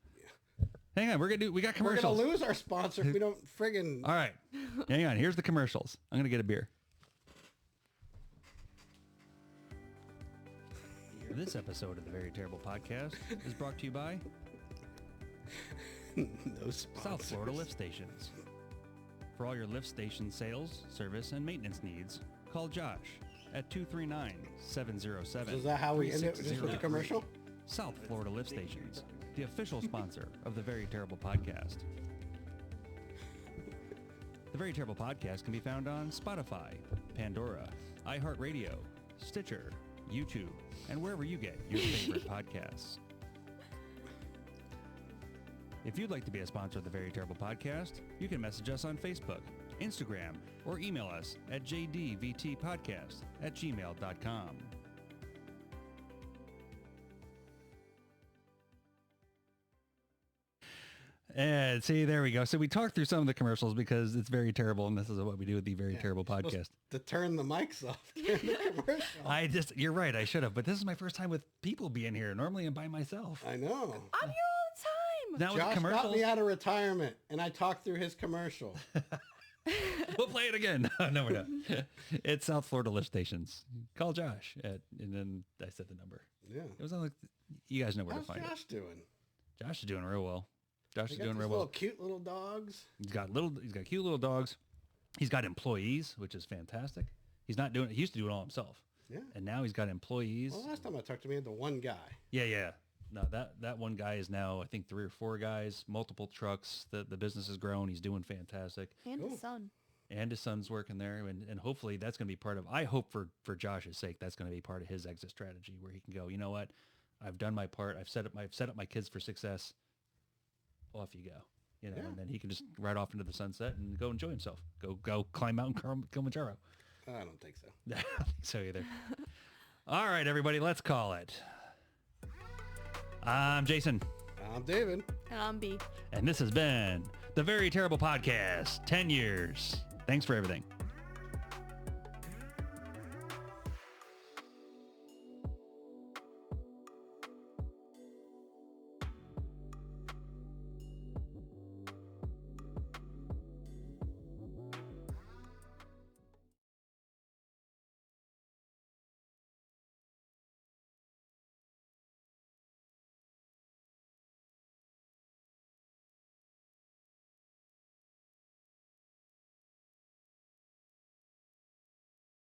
Hang on. We got We're commercials. gonna lose our sponsor if we don't friggin' All right. Hang on. Here's the commercials. I'm going to get a beer. This episode of the Very Terrible Podcast is brought to you by no sponsors. South Florida Lift Stations. For all your lift station sales, service, and maintenance needs, call Josh at 239-707. So is that how we end it, just with the commercial? South Florida Lift Stations, the official sponsor of the Very Terrible Podcast. The Very Terrible Podcast can be found on Spotify, Pandora, iHeartRadio, Stitcher, YouTube, and wherever you get your favorite podcasts. If you'd like to be a sponsor of the Very Terrible Podcast, you can message us on Facebook, Instagram, or email us at jdvtpodcast@gmail.com. And see, there we go. So we talked through some of the commercials because it's very terrible, and this is what we do with the Very Terrible Supposed Podcast. To turn the mics off during the commercial. You're right, I should have, but this is my first time with people being here. Normally I'm by myself. I know. I'm here all the time. Now with Josh got commercials, me out of retirement, and I talked through his commercial. we'll play it again. No, we're not. It's South Florida Lift Stations. Call Josh, and then I said the number. Yeah. It was on like, you guys know where How's to find Josh doing? it. Josh is doing real well. Josh They is got doing these real little well. cute little dogs. He's got cute little dogs. He's got employees, which is fantastic. He used to do it all himself. Yeah. And now he's got employees. Well, last time I talked to me, I had the one guy. Yeah. No, that one guy is now, I think, 3 or 4 guys, multiple trucks. The business has grown. He's doing fantastic. And Cool. his son. And his son's working there. And hopefully that's going to be part of, I hope for Josh's sake, that's going to be part of his exit strategy where he can go, you know what? I've done my part. I've set up my kids for success. Off you go. You know, Yeah. and then he can just ride off into the sunset and go enjoy himself. Go climb Mount Kilimanjaro. I don't think so. I don't think so either. All right, everybody, let's call it. I'm Jason, I'm David. And I'm B. and this has been the Very Terrible Podcast, 10 years. Thanks for everything.